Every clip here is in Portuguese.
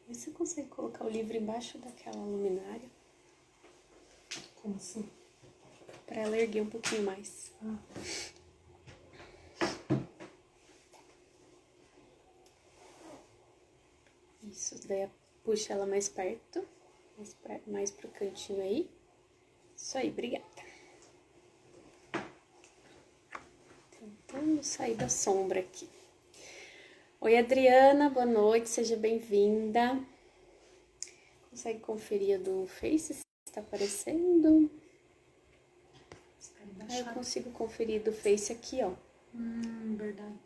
Vê se você consegue colocar o livro embaixo daquela luminária. Como assim? Pra ela erguer um pouquinho mais. Isso, daí puxa ela mais perto. Mais pro cantinho aí. Isso aí, obrigada. Tentando sair da sombra aqui. Oi, Adriana, boa noite, seja bem-vinda. Consegue conferir a do Face se está aparecendo? Eu consigo conferir do Face aqui, ó. Verdade.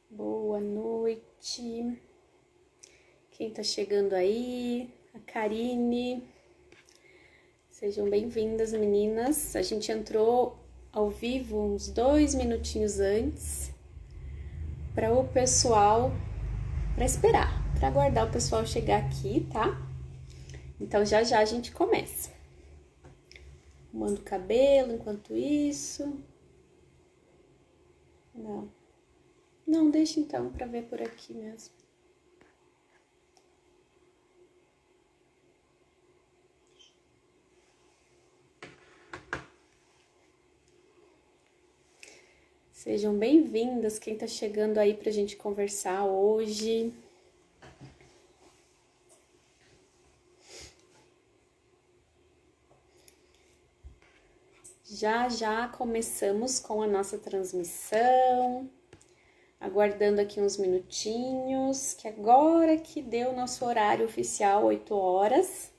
Boa noite. Quem tá chegando aí? A Karine. Sejam bem-vindas, meninas. A gente entrou ao vivo uns 2 minutinhos antes para o pessoal, para esperar, para aguardar o pessoal chegar aqui, tá? Então já já a gente começa. Arrumando o cabelo enquanto isso. Não, deixa então para ver por aqui mesmo. Sejam bem-vindas, quem tá chegando aí pra gente conversar hoje. Já começamos com a nossa transmissão. Aguardando aqui uns minutinhos, que agora que deu o nosso horário oficial, 8 horas.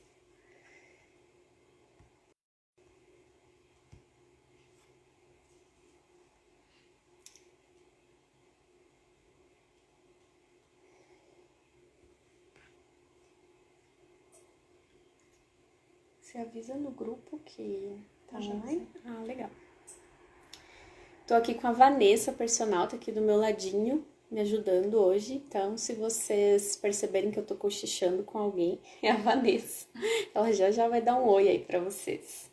Você avisa no grupo que tá online? Ah, legal. Tô aqui com a Vanessa, personal, tá aqui do meu ladinho, me ajudando hoje. Então, se vocês perceberem que eu tô cochichando com alguém, é a Vanessa. Ela já vai dar um oi aí pra vocês.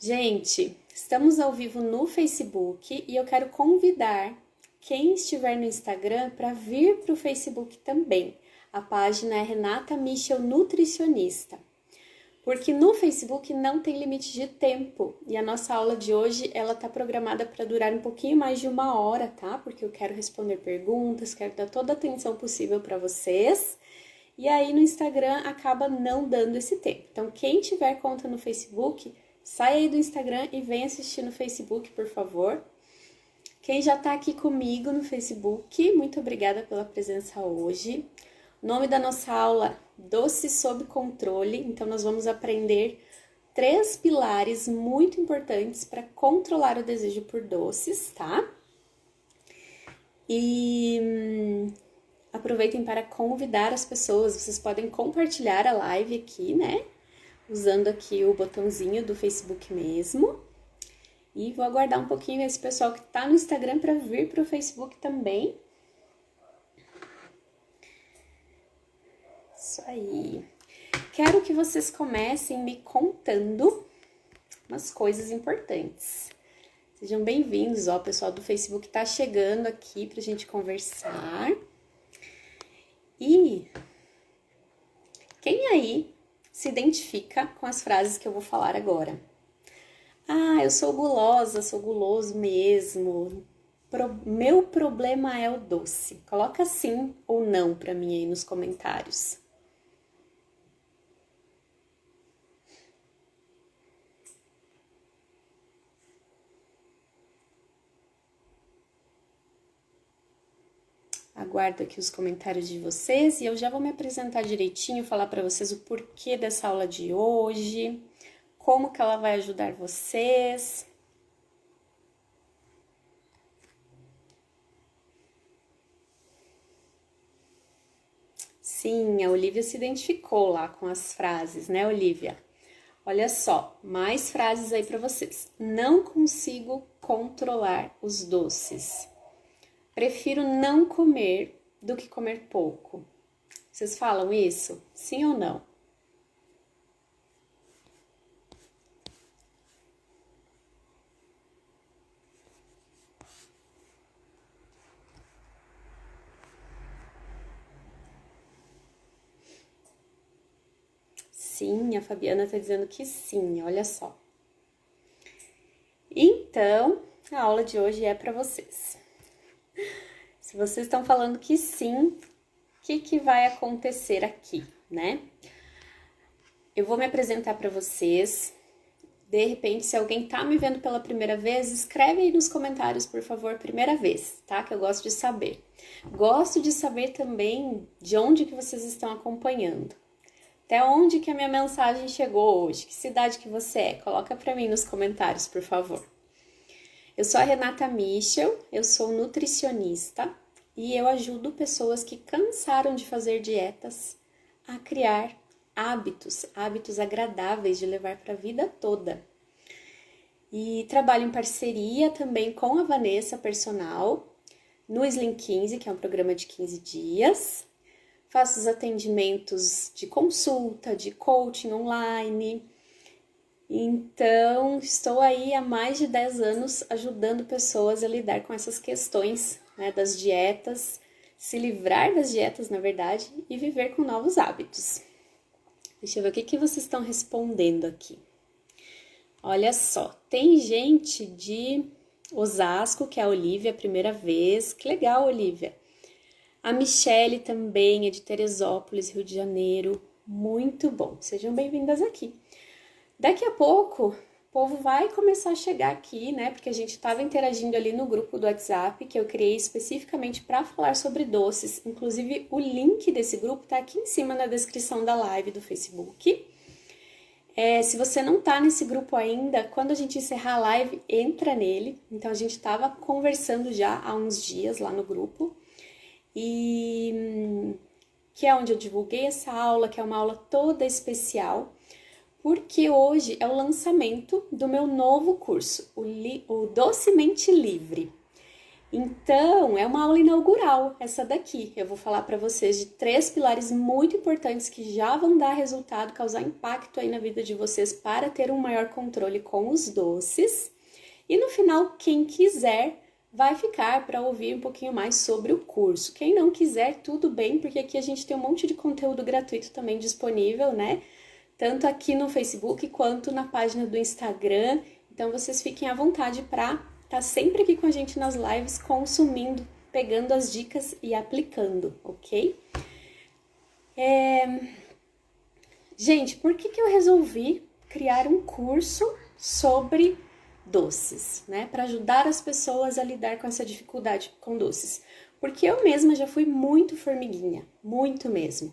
Gente, estamos ao vivo no Facebook e eu quero convidar quem estiver no Instagram para vir para o Facebook também. A página é Renata Michel Nutricionista. Porque no Facebook não tem limite de tempo e a nossa aula de hoje ela tá programada para durar um pouquinho mais de 1 hora, tá? Porque eu quero responder perguntas, quero dar toda a atenção possível para vocês. E aí no Instagram acaba não dando esse tempo. Então quem tiver conta no Facebook, sai aí do Instagram e vem assistir no Facebook, por favor. Quem já tá aqui comigo no Facebook, muito obrigada pela presença hoje. O nome da nossa aula, Doce sob Controle. Então, nós vamos aprender 3 pilares muito importantes para controlar o desejo por doces, tá? E aproveitem para convidar as pessoas. Vocês podem compartilhar a live aqui, né? Usando aqui o botãozinho do Facebook mesmo. E vou aguardar um pouquinho esse pessoal que tá no Instagram para vir para o Facebook também. Isso aí. Quero que vocês comecem me contando umas coisas importantes. Sejam bem-vindos, ó, o pessoal do Facebook tá chegando aqui pra gente conversar. E quem aí se identifica com as frases que eu vou falar agora? Ah, eu sou gulosa, sou guloso mesmo. Meu problema é o doce. Coloca sim ou não pra mim aí nos comentários. Aguardo aqui os comentários de vocês e eu já vou me apresentar direitinho, falar para vocês o porquê dessa aula de hoje, como que ela vai ajudar vocês. Sim, a Olivia se identificou lá com as frases, né, Olivia? Olha só, mais frases aí para vocês. Não consigo controlar os doces. Prefiro não comer do que comer pouco. Vocês falam isso? Sim ou não? sim, a Fabiana tá dizendo que sim, olha só. Então, a aula de hoje é para vocês. Se vocês estão falando que sim, o que vai acontecer aqui, né? Eu vou me apresentar para vocês. De repente, se alguém tá me vendo pela primeira vez, escreve aí nos comentários, por favor, primeira vez, tá? Que eu gosto de saber. Gosto de saber também de onde que vocês estão acompanhando. Até onde que a minha mensagem chegou hoje? Que cidade que você é? Coloca para mim nos comentários, por favor. Eu sou a Renata Michel, eu sou nutricionista e eu ajudo pessoas que cansaram de fazer dietas a criar hábitos agradáveis de levar para a vida toda. E trabalho em parceria também com a Vanessa Personal no Slim 15, que é um programa de 15 dias. Faço os atendimentos de consulta, de coaching online. Então, estou aí há mais de 10 anos ajudando pessoas a lidar com essas questões, né, das dietas, se livrar das dietas, na verdade, e viver com novos hábitos. Deixa eu ver o que vocês estão respondendo aqui. Olha só, tem gente de Osasco, que é a Olivia, a primeira vez. Que legal, Olivia. A Michele também é de Teresópolis, Rio de Janeiro. Muito bom, sejam bem-vindas aqui. Daqui a pouco, o povo vai começar a chegar aqui, né? Porque a gente estava interagindo ali no grupo do WhatsApp, que eu criei especificamente para falar sobre doces. Inclusive, o link desse grupo tá aqui em cima na descrição da live do Facebook. Se você não tá nesse grupo ainda, quando a gente encerrar a live, entra nele. Então, a gente estava conversando já há uns dias lá no grupo. E que é onde eu divulguei essa aula, que é uma aula toda especial. Porque hoje é o lançamento do meu novo curso, o Docemente Livre. Então, é uma aula inaugural, essa daqui. Eu vou falar para vocês de 3 pilares muito importantes que já vão dar resultado, causar impacto aí na vida de vocês para ter um maior controle com os doces. E no final, quem quiser vai ficar para ouvir um pouquinho mais sobre o curso. Quem não quiser, tudo bem, porque aqui a gente tem um monte de conteúdo gratuito também disponível, né? Tanto aqui no Facebook quanto na página do Instagram. Então, vocês fiquem à vontade para estar sempre aqui com a gente nas lives, consumindo, pegando as dicas e aplicando, ok? Gente, por que eu resolvi criar um curso sobre doces, né? Para ajudar as pessoas a lidar com essa dificuldade com doces. Porque eu mesma já fui muito formiguinha, muito mesmo.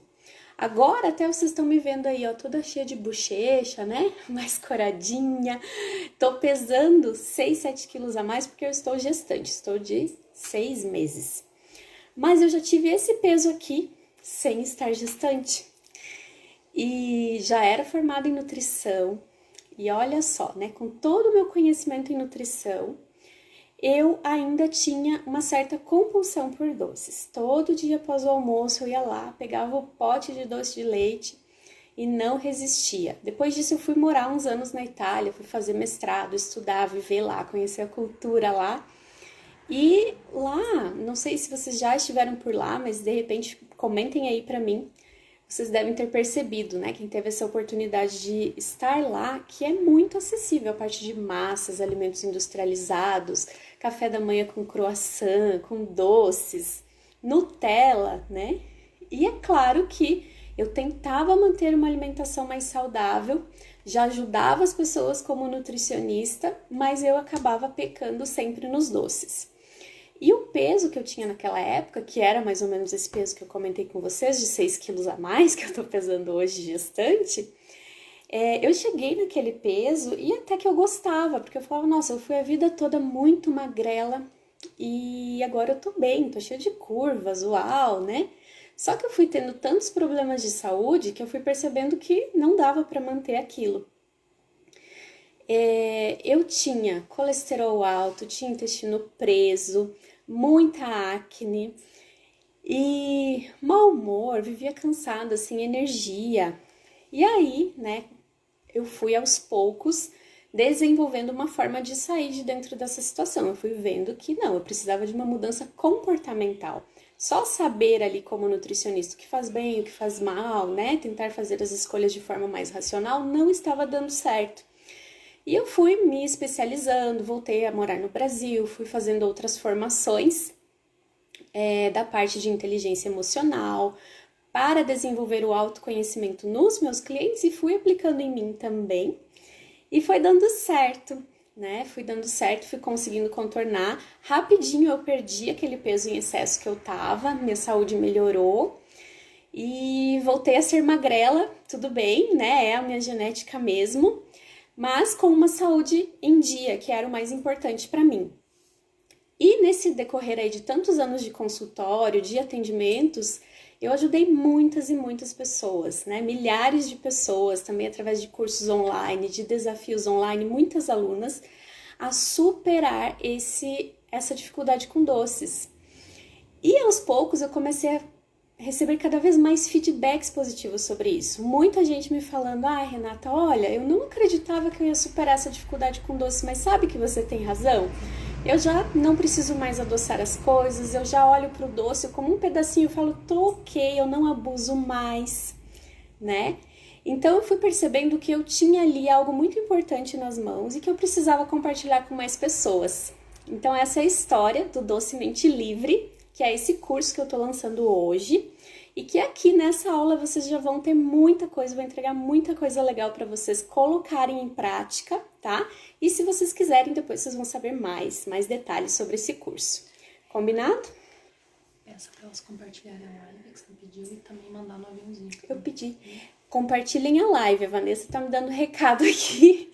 Agora até vocês estão me vendo aí, ó, toda cheia de bochecha, né? Mais coradinha. Tô pesando 6, 7 quilos a mais porque eu estou gestante, estou de 6 meses. Mas eu já tive esse peso aqui sem estar gestante. E já era formada em nutrição. E olha só, né? Com todo o meu conhecimento em nutrição, eu ainda tinha uma certa compulsão por doces. Todo dia após o almoço eu ia lá, pegava o pote de doce de leite e não resistia. Depois disso eu fui morar uns anos na Itália, fui fazer mestrado, estudar, viver lá, conhecer a cultura lá. E lá, não sei se vocês já estiveram por lá, mas de repente comentem aí pra mim. Vocês devem ter percebido, né, quem teve essa oportunidade de estar lá, que é muito acessível a parte de massas, alimentos industrializados, café da manhã com croissant, com doces, Nutella, né? E é claro que eu tentava manter uma alimentação mais saudável, já ajudava as pessoas como nutricionista, mas eu acabava pecando sempre nos doces. E o peso que eu tinha naquela época, que era mais ou menos esse peso que eu comentei com vocês, de 6 quilos a mais, que eu tô pesando hoje gestante, eu cheguei naquele peso e até que eu gostava, porque eu falava, nossa, eu fui a vida toda muito magrela e agora eu tô bem, tô cheia de curvas, uau, né? Só que eu fui tendo tantos problemas de saúde que eu fui percebendo que não dava para manter aquilo. Eu tinha colesterol alto, tinha intestino preso, muita acne e mau humor, vivia cansada, sem energia. E aí, né, eu fui aos poucos desenvolvendo uma forma de sair de dentro dessa situação. Eu fui vendo que não, eu precisava de uma mudança comportamental. só saber ali como nutricionista o que faz bem, o que faz mal, né? Tentar fazer as escolhas de forma mais racional não estava dando certo. E eu fui me especializando, voltei a morar no Brasil, fui fazendo outras formações da parte de inteligência emocional para desenvolver o autoconhecimento nos meus clientes e fui aplicando em mim também. E foi dando certo, né? Fui dando certo, fui conseguindo contornar. Rapidinho eu perdi aquele peso em excesso que eu tava, minha saúde melhorou e voltei a ser magrela, tudo bem, né? É a minha genética mesmo, mas com uma saúde em dia, que era o mais importante para mim. E nesse decorrer aí de tantos anos de consultório, de atendimentos, eu ajudei muitas e muitas pessoas, né? Milhares de pessoas, também através de cursos online, de desafios online, muitas alunas, a superar essa dificuldade com doces. E aos poucos eu comecei a receber cada vez mais feedbacks positivos sobre isso. Muita gente me falando, Renata, olha, eu não acreditava que eu ia superar essa dificuldade com doces, mas sabe que você tem razão? Eu já não preciso mais adoçar as coisas, eu já olho pro doce como um pedacinho e falo, tô ok, eu não abuso mais, né? Então eu fui percebendo que eu tinha ali algo muito importante nas mãos e que eu precisava compartilhar com mais pessoas. Então essa é a história do Docemente Livre, que é esse curso que eu tô lançando hoje. E que aqui nessa aula vocês já vão ter muita coisa, vou entregar muita coisa legal para vocês colocarem em prática, tá? E se vocês quiserem, depois vocês vão saber mais detalhes sobre esse curso. Combinado? Peça para elas compartilharem a live que você pediu e também mandar no aviãozinho. Eu pedi. Compartilhem a live, a Vanessa tá me dando recado aqui.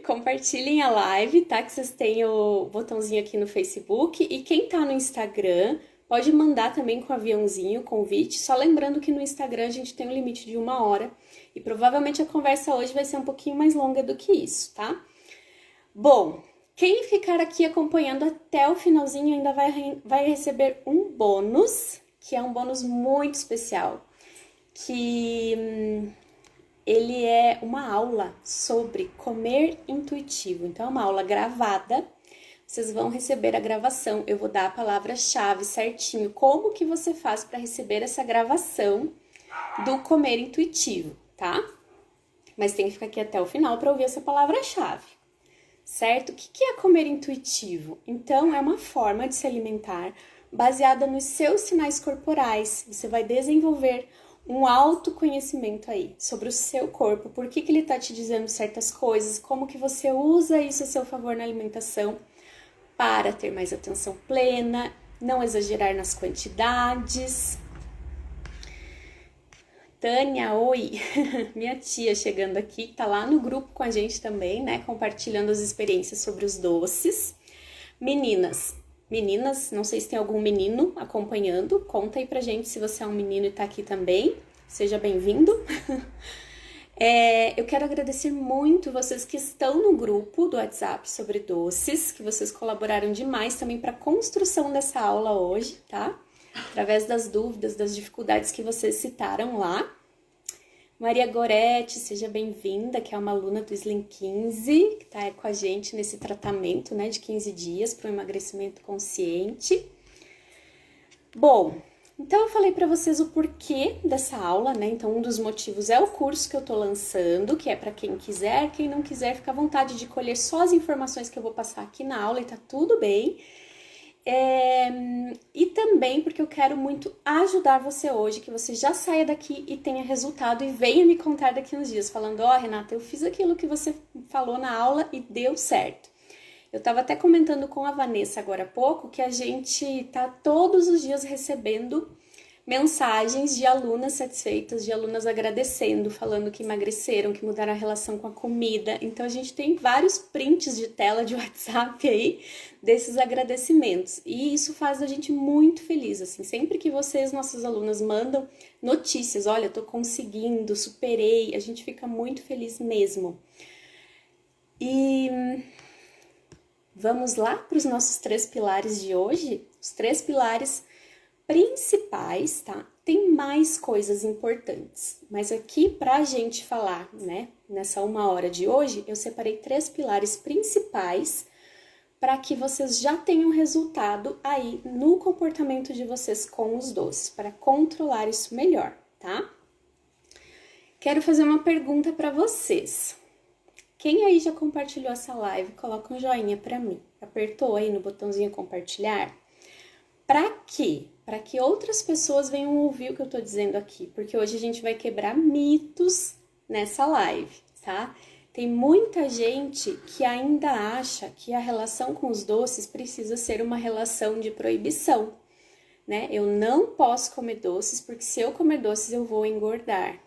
Compartilhem a live, tá? Que vocês têm o botãozinho aqui no Facebook. E quem tá no Instagram, pode mandar também com o aviãozinho o convite, só lembrando que no Instagram a gente tem um limite de 1 hora e provavelmente a conversa hoje vai ser um pouquinho mais longa do que isso, tá? Bom, quem ficar aqui acompanhando até o finalzinho ainda vai receber um bônus, que é um bônus muito especial, que ele é uma aula sobre comer intuitivo. Então é uma aula gravada. Vocês vão receber a gravação, eu vou dar a palavra-chave certinho, como que você faz para receber essa gravação do comer intuitivo, tá? Mas tem que ficar aqui até o final para ouvir essa palavra-chave, certo? O que é comer intuitivo? Então, é uma forma de se alimentar baseada nos seus sinais corporais. Você vai desenvolver um autoconhecimento aí sobre o seu corpo, por que ele tá te dizendo certas coisas, como que você usa isso a seu favor na alimentação, para ter mais atenção plena, não exagerar nas quantidades. Tânia, oi! Minha tia chegando aqui, tá lá no grupo com a gente também, né? Compartilhando as experiências sobre os doces. Meninas, não sei se tem algum menino acompanhando, conta aí pra gente se você é um menino e tá aqui também. Seja bem-vindo! Eu quero agradecer muito vocês que estão no grupo do WhatsApp sobre doces, que vocês colaboraram demais também para a construção dessa aula hoje, tá? Através das dúvidas, das dificuldades que vocês citaram lá. Maria Goretti, seja bem-vinda, que é uma aluna do Slim 15, que está com a gente nesse tratamento, né, de 15 dias para o emagrecimento consciente. Bom, então eu falei para vocês o porquê dessa aula, né? Então um dos motivos é o curso que eu tô lançando, que é para quem quiser, quem não quiser fica à vontade de colher só as informações que eu vou passar aqui na aula e tá tudo bem. E também porque eu quero muito ajudar você hoje, que você já saia daqui e tenha resultado e venha me contar daqui uns dias, falando, Renata, eu fiz aquilo que você falou na aula e deu certo. Eu tava até comentando com a Vanessa agora há pouco que a gente tá todos os dias recebendo mensagens de alunas satisfeitas, de alunas agradecendo, falando que emagreceram, que mudaram a relação com a comida. Então a gente tem vários prints de tela de WhatsApp aí desses agradecimentos. E isso faz a gente muito feliz, assim. Sempre que vocês, nossas alunas, mandam notícias, olha, eu tô conseguindo, superei, a gente fica muito feliz mesmo. E vamos lá para os nossos 3 pilares de hoje? Os 3 pilares principais, tá? Tem mais coisas importantes, mas aqui pra gente falar, né, nessa 1 hora de hoje, eu separei 3 pilares principais para que vocês já tenham resultado aí no comportamento de vocês com os doces, para controlar isso melhor, tá? Quero fazer uma pergunta para vocês. Quem aí já compartilhou essa live? Coloca um joinha para mim. Apertou aí no botãozinho compartilhar? Para quê? Para que outras pessoas venham ouvir o que eu tô dizendo aqui, porque hoje a gente vai quebrar mitos nessa live, tá? Tem muita gente que ainda acha que a relação com os doces precisa ser uma relação de proibição, né? Eu não posso comer doces, porque se eu comer doces eu vou engordar.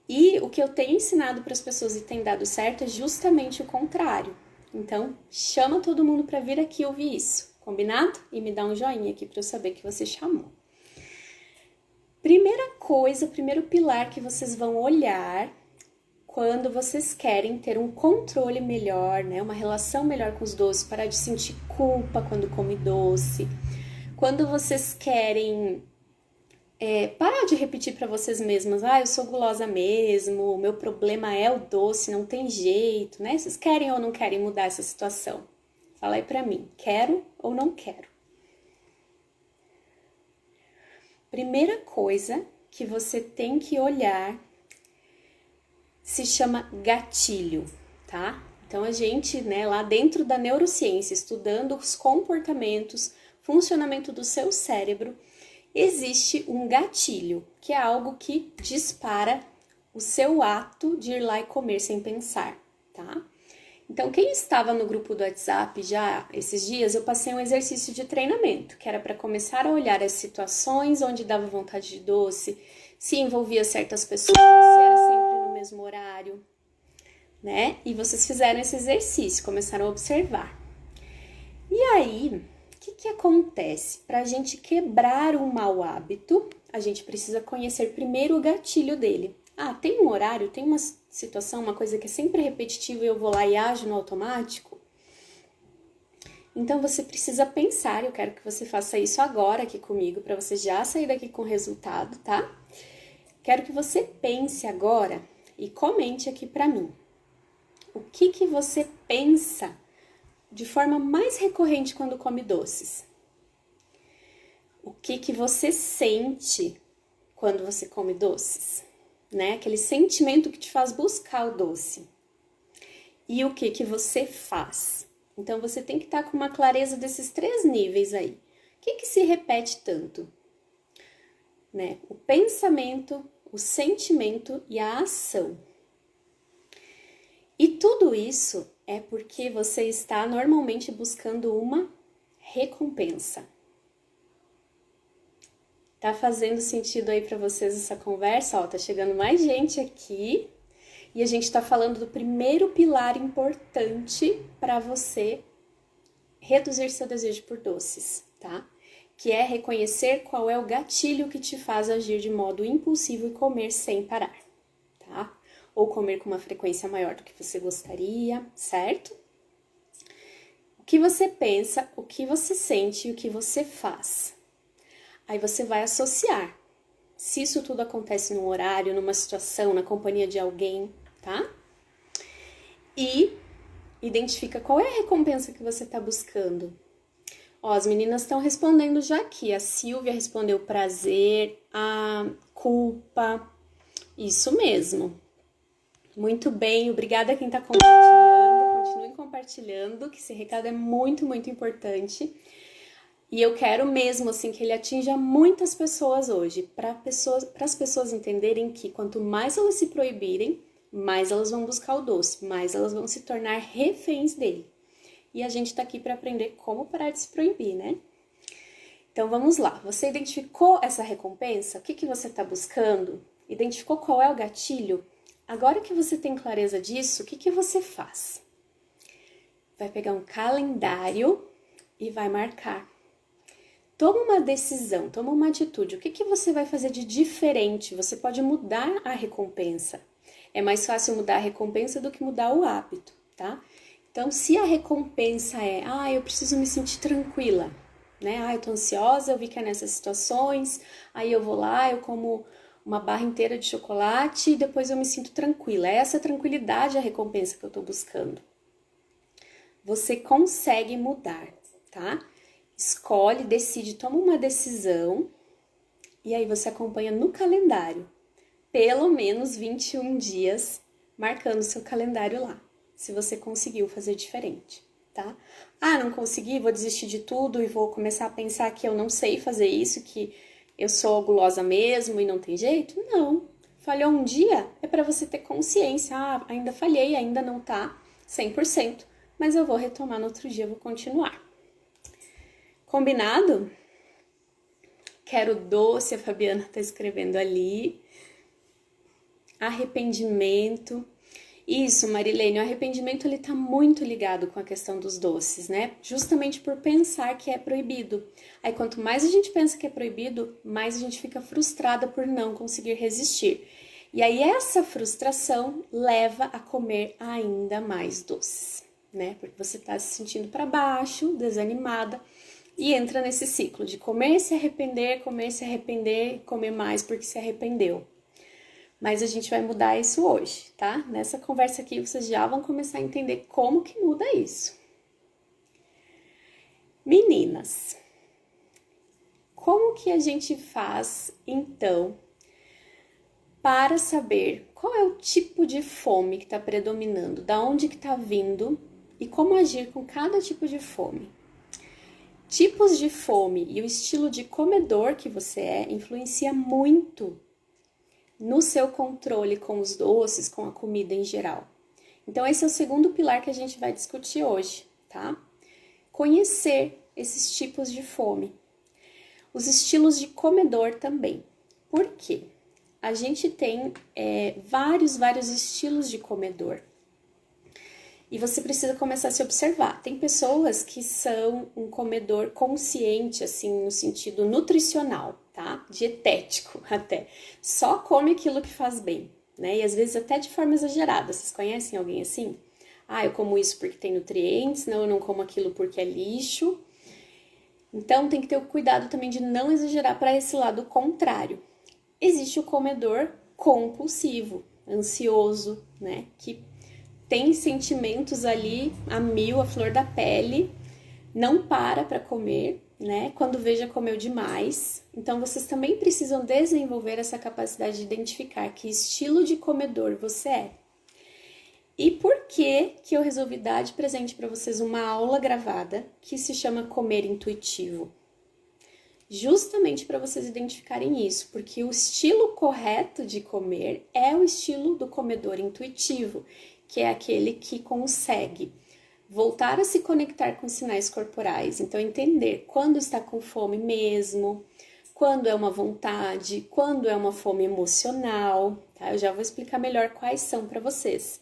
E o que eu tenho ensinado para as pessoas e tem dado certo é justamente o contrário. Então, chama todo mundo para vir aqui ouvir isso, combinado? E me dá um joinha aqui para eu saber que você chamou. Primeira coisa, primeiro pilar que vocês vão olhar quando vocês querem ter um controle melhor, né? Uma relação melhor com os doces, parar de sentir culpa quando come doce. Quando vocês querem parar de repetir para vocês mesmas, eu sou gulosa mesmo, o meu problema é o doce, não tem jeito, né? Vocês querem ou não querem mudar essa situação? Fala aí pra mim, quero ou não quero? Primeira coisa que você tem que olhar se chama gatilho, tá? Então a gente, né, lá dentro da neurociência, estudando os comportamentos, funcionamento do seu cérebro, existe um gatilho, que é algo que dispara o seu ato de ir lá e comer sem pensar, tá? Então, quem estava no grupo do WhatsApp já esses dias, eu passei um exercício de treinamento, que era para começar a olhar as situações onde dava vontade de doce, se envolvia certas pessoas, se era sempre no mesmo horário, né? E vocês fizeram esse exercício, começaram a observar. E aí, o que acontece? Para a gente quebrar um mau hábito, a gente precisa conhecer primeiro o gatilho dele. Tem um horário, tem uma situação, uma coisa que é sempre repetitiva e eu vou lá e ajo no automático? Então você precisa pensar, eu quero que você faça isso agora aqui comigo, para você já sair daqui com o resultado, tá? Quero que você pense agora e comente aqui para mim. O que você pensa de forma mais recorrente quando come doces? O que você sente quando você come doces? Né? Aquele sentimento que te faz buscar o doce. E o que você faz? Então, você tem que estar com uma clareza desses 3 níveis aí. O que se repete tanto? Né? O pensamento, o sentimento e a ação. E tudo isso é porque você está normalmente buscando uma recompensa. Tá fazendo sentido aí para vocês essa conversa? Tá chegando mais gente aqui e a gente tá falando do primeiro pilar importante para você reduzir seu desejo por doces, tá? Que é reconhecer qual é o gatilho que te faz agir de modo impulsivo e comer sem parar, tá? Ou comer com uma frequência maior do que você gostaria, certo? O que você pensa, o que você sente e o que você faz. Aí você vai associar, se isso tudo acontece num horário, numa situação, na companhia de alguém, tá? E identifica qual é a recompensa que você está buscando. As meninas estão respondendo já aqui. A Silvia respondeu prazer, a culpa. Isso mesmo. Muito bem, obrigada a quem está compartilhando. Continuem compartilhando, que esse recado é muito, muito importante. E eu quero mesmo, assim, que ele atinja muitas pessoas hoje, para as pessoas entenderem que quanto mais elas se proibirem, mais elas vão buscar o doce, mais elas vão se tornar reféns dele. E a gente tá aqui para aprender como parar de se proibir, né? Então vamos lá, você identificou essa recompensa? O que você tá buscando? Identificou qual é o gatilho? Agora que você tem clareza disso, o que você faz? Vai pegar um calendário e vai marcar. Toma uma decisão, toma uma atitude. O que você vai fazer de diferente? Você pode mudar a recompensa. É mais fácil mudar a recompensa do que mudar o hábito, tá? Então, se a recompensa é, eu preciso me sentir tranquila, né? Eu tô ansiosa, eu vi que é nessas situações, aí eu vou lá, eu como uma barra inteira de chocolate e depois eu me sinto tranquila. É essa tranquilidade a recompensa que eu tô buscando. você consegue mudar, tá? Escolhe, decide, toma uma decisão e aí você acompanha no calendário, pelo menos 21 dias, marcando seu calendário lá, se você conseguiu fazer diferente, tá? Ah, não consegui, vou desistir de tudo e vou começar a pensar que eu não sei fazer isso, que eu sou gulosa mesmo e não tem jeito? Não. Falhou um dia, é para você ter consciência. Ah, ainda falhei, ainda não tá 100%, mas eu vou retomar no outro dia, vou continuar. Combinado? Quero doce, a Fabiana tá escrevendo ali. Arrependimento. Isso, Marilene, o arrependimento ele tá muito ligado com a questão dos doces, né? Justamente por pensar que é proibido. Aí quanto mais a gente pensa que é proibido, mais a gente fica frustrada por não conseguir resistir. E aí essa frustração leva a comer ainda mais doces, né? Porque você tá se sentindo para baixo, desanimada, e entra nesse ciclo de comer, se arrepender, comer mais porque se arrependeu. Mas a gente vai mudar isso hoje, tá? Nessa conversa aqui vocês já vão começar a entender como que muda isso. Meninas, como que a gente faz, então, para saber qual é o tipo de fome que está predominando, da onde que está vindo e como agir com cada tipo de fome? Tipos de fome e o estilo de comedor que você é influencia muito no seu controle com os doces, com a comida em geral. Então, esse é o segundo pilar que a gente vai discutir hoje, tá? Conhecer esses tipos de fome. Os estilos de comedor também. Por quê? A gente tem vários estilos de comedor. E você precisa começar a se observar. Tem pessoas que são um comedor consciente, assim, no sentido nutricional, tá? Dietético até. Só come aquilo que faz bem, né? E às vezes até de forma exagerada. Vocês conhecem alguém assim? Ah, eu como isso porque tem nutrientes, não, eu não como aquilo porque é lixo. Então tem que ter o cuidado também de não exagerar para esse lado contrário. Existe o comedor compulsivo, ansioso, né? Que tem sentimentos ali a mil, a flor da pele, não para comer, né? Quando vê já comeu demais. Então, vocês também precisam desenvolver essa capacidade de identificar que estilo de comedor você é. E por que eu resolvi dar de presente para vocês uma aula gravada que se chama Comer Intuitivo? Justamente para vocês identificarem isso, porque o estilo correto de comer é o estilo do comedor intuitivo, que é aquele que consegue voltar a se conectar com sinais corporais. Então, entender quando está com fome mesmo, quando é uma vontade, quando é uma fome emocional, tá? Eu já vou explicar melhor quais são para vocês.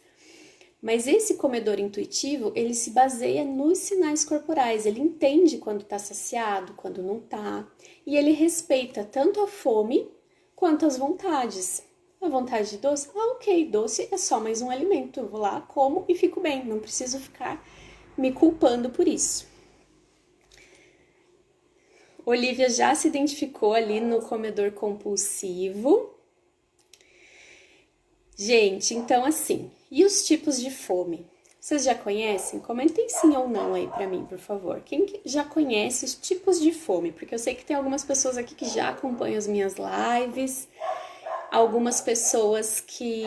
Mas esse comedor intuitivo, ele se baseia nos sinais corporais. Ele entende quando está saciado, quando não está. E ele respeita tanto a fome quanto as vontades. A vontade de doce? Ah, ok, doce é só mais um alimento. Eu vou lá, como e fico bem. Não preciso ficar me culpando por isso. Olivia já se identificou ali no comedor compulsivo. Gente, então assim, e os tipos de fome? Vocês já conhecem? Comentem sim ou não aí pra mim, por favor. Quem já conhece os tipos de fome? Porque eu sei que tem algumas pessoas aqui que já acompanham as minhas lives, algumas pessoas que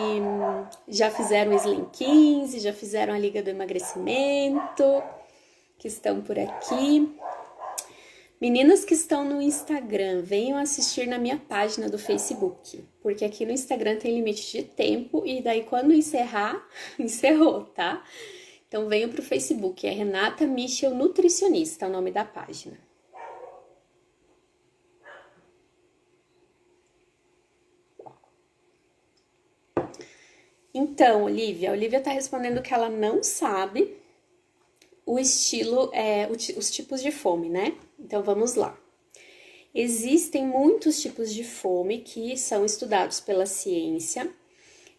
já fizeram Slim 15, já fizeram a Liga do Emagrecimento, que estão por aqui. Meninas que estão no Instagram, venham assistir na minha página do Facebook, porque aqui no Instagram tem limite de tempo e daí quando encerrar, encerrou, tá? Então venham pro Facebook, é Renata Michel Nutricionista, é o nome da página. Então, Olivia, a Olivia tá respondendo que ela não sabe o estilo, os tipos de fome, né? Então, vamos lá. Existem muitos tipos de fome que são estudados pela ciência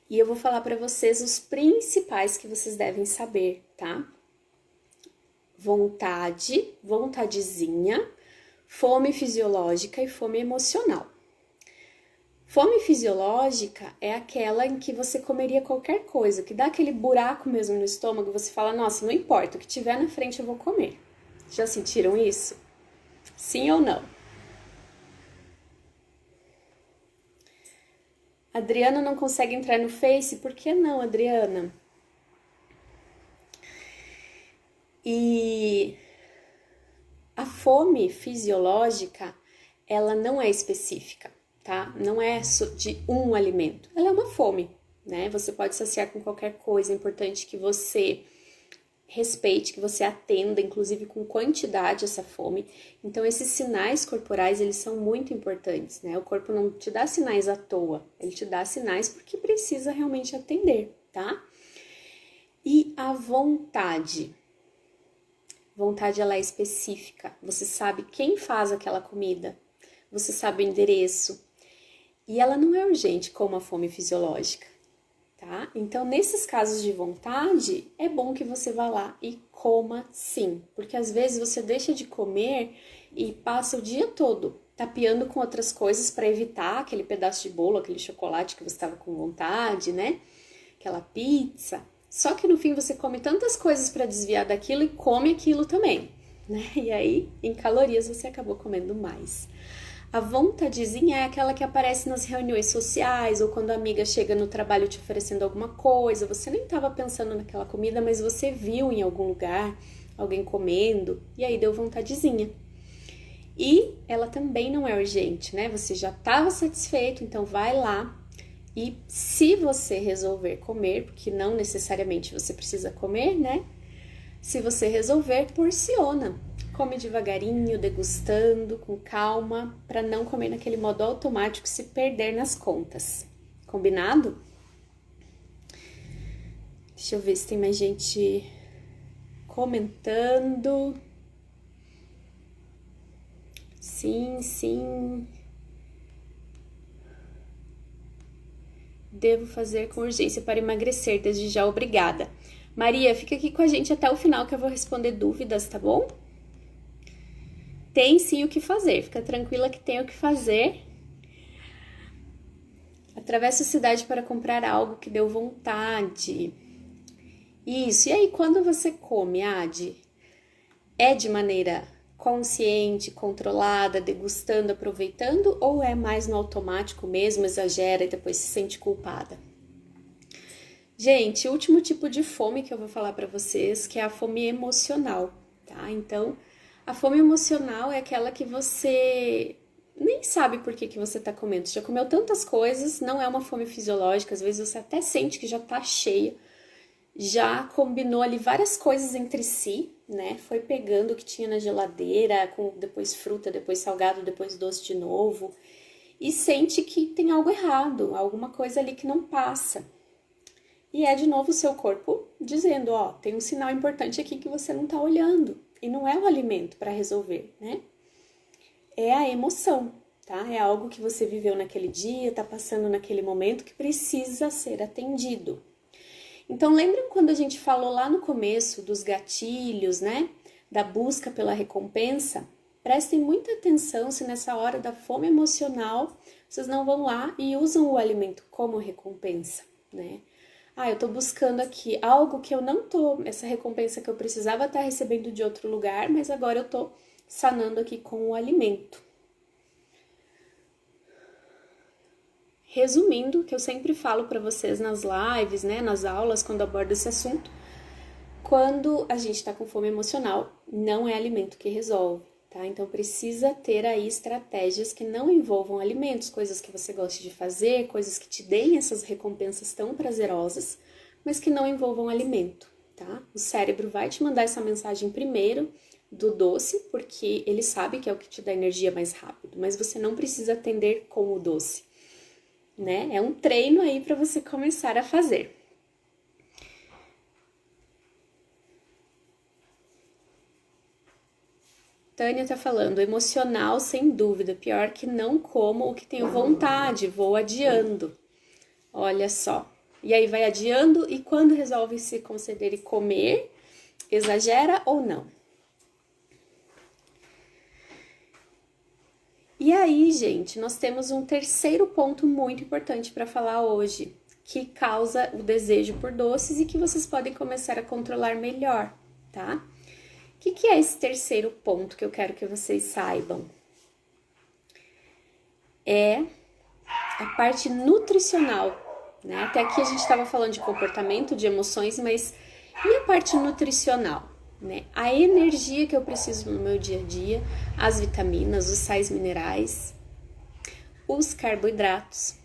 e eu vou falar para vocês os principais que vocês devem saber, tá? Vontade, vontadezinha, fome fisiológica e fome emocional. Fome fisiológica é aquela em que você comeria qualquer coisa, que dá aquele buraco mesmo no estômago, você fala, nossa, não importa, o que tiver na frente eu vou comer. Já sentiram isso? Sim ou não? Adriana não consegue entrar no Face, por que não, Adriana? E a fome fisiológica, ela não é específica, tá? Não é de um alimento, ela é uma fome, né? Você pode saciar com qualquer coisa, é importante que você respeite, que você atenda, inclusive com quantidade, essa fome. Então, esses sinais corporais, eles são muito importantes, né? O corpo não te dá sinais à toa, ele te dá sinais porque precisa realmente atender, tá? E a vontade. Vontade, ela é específica. Você sabe quem faz aquela comida, você sabe o endereço. E ela não é urgente como a fome fisiológica, tá? Então, nesses casos de vontade, é bom que você vá lá e coma sim. Porque às vezes você deixa de comer e passa o dia todo tapeando com outras coisas para evitar aquele pedaço de bolo, aquele chocolate que você estava com vontade, né? Aquela pizza. Só que no fim você come tantas coisas para desviar daquilo e come aquilo também, né? E aí, em calorias, você acabou comendo mais. A vontadezinha é aquela que aparece nas reuniões sociais ou quando a amiga chega no trabalho te oferecendo alguma coisa, você nem estava pensando naquela comida, mas você viu em algum lugar alguém comendo e aí deu vontadezinha. E ela também não é urgente, né? Você já estava satisfeito, então vai lá. E se você resolver comer, porque não necessariamente você precisa comer, né? Se você resolver, porciona. Come devagarinho, degustando, com calma, para não comer naquele modo automático e se perder nas contas. Combinado? Deixa eu ver se tem mais gente comentando. Sim, sim. Devo fazer com urgência para emagrecer, desde já, obrigada. Maria, fica aqui com a gente até o final que eu vou responder dúvidas, tá bom? Tem sim o que fazer, fica tranquila que tem o que fazer. Atravessa a cidade para comprar algo que deu vontade. Isso, e aí quando você come, Adi, é de maneira consciente, controlada, degustando, aproveitando, ou é mais no automático mesmo, exagera e depois se sente culpada? Gente, o último tipo de fome que eu vou falar para vocês, que é a fome emocional, tá? Então, a fome emocional é aquela que você nem sabe por que você tá comendo. Você já comeu tantas coisas, não é uma fome fisiológica, às vezes você até sente que já tá cheia, já combinou ali várias coisas entre si, né? Foi pegando o que tinha na geladeira, com depois fruta, depois salgado, depois doce de novo, e sente que tem algo errado, alguma coisa ali que não passa. E é de novo o seu corpo dizendo, ó, tem um sinal importante aqui que você não tá olhando. E não é o alimento para resolver, né? É a emoção, tá? É algo que você viveu naquele dia, tá passando naquele momento que precisa ser atendido. Então, lembram quando a gente falou lá no começo dos gatilhos, né? Da busca pela recompensa? Prestem muita atenção se nessa hora da fome emocional vocês não vão lá e usam o alimento como recompensa, né? Ah, eu tô buscando aqui algo que eu não tô, essa recompensa que eu precisava estar recebendo de outro lugar, mas agora eu tô sanando aqui com o alimento. Resumindo, que eu sempre falo para vocês nas lives, né, nas aulas, quando abordo esse assunto, quando a gente tá com fome emocional, não é alimento que resolve, tá? Então precisa ter aí estratégias que não envolvam alimentos, coisas que você goste de fazer, coisas que te deem essas recompensas tão prazerosas, mas que não envolvam alimento, tá? O cérebro vai te mandar essa mensagem primeiro do doce, porque ele sabe que é o que te dá energia mais rápido, mas você não precisa atender com o doce, né? É um treino aí para você começar a fazer. Tânia tá falando, emocional sem dúvida, pior que não como o que tenho vontade, vou adiando. Olha só. E aí vai adiando e quando resolve se conceder e comer, exagera ou não? E aí, gente, nós temos um terceiro ponto muito importante para falar hoje, que causa o desejo por doces e que vocês podem começar a controlar melhor, tá? O que é esse terceiro ponto que eu quero que vocês saibam? É a parte nutricional, né? Até aqui a gente estava falando de comportamento, de emoções, mas e a parte nutricional, né? A energia que eu preciso no meu dia a dia, as vitaminas, os sais minerais, os carboidratos.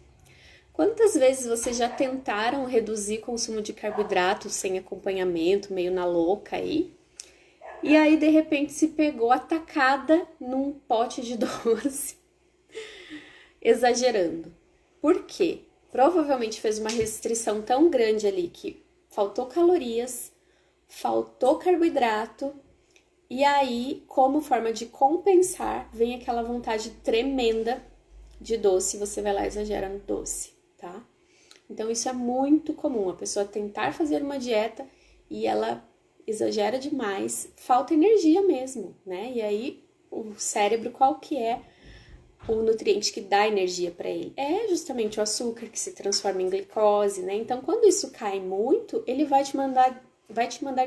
Quantas vezes vocês já tentaram reduzir o consumo de carboidratos sem acompanhamento, meio na louca aí? E aí, de repente, se pegou atacada num pote de doce, exagerando. Por quê? Provavelmente fez uma restrição tão grande ali que faltou calorias, faltou carboidrato, e aí, como forma de compensar, vem aquela vontade tremenda de doce, você vai lá e exagera no doce, tá? Então, isso é muito comum, a pessoa tentar fazer uma dieta e ela exagera demais, falta energia mesmo, né? E aí, o cérebro, qual que é o nutriente que dá energia para ele? É justamente o açúcar que se transforma em glicose, né? Então, quando isso cai muito, ele vai te mandar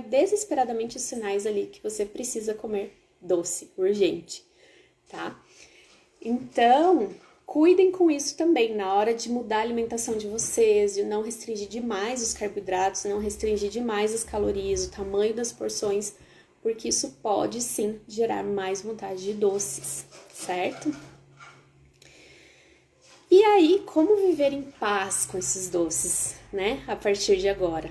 desesperadamente os sinais ali que você precisa comer doce, urgente, tá? Então, cuidem com isso também na hora de mudar a alimentação de vocês, de não restringir demais os carboidratos, não restringir demais as calorias, o tamanho das porções, porque isso pode sim gerar mais vontade de doces, certo? E aí, como viver em paz com esses doces, né, a partir de agora?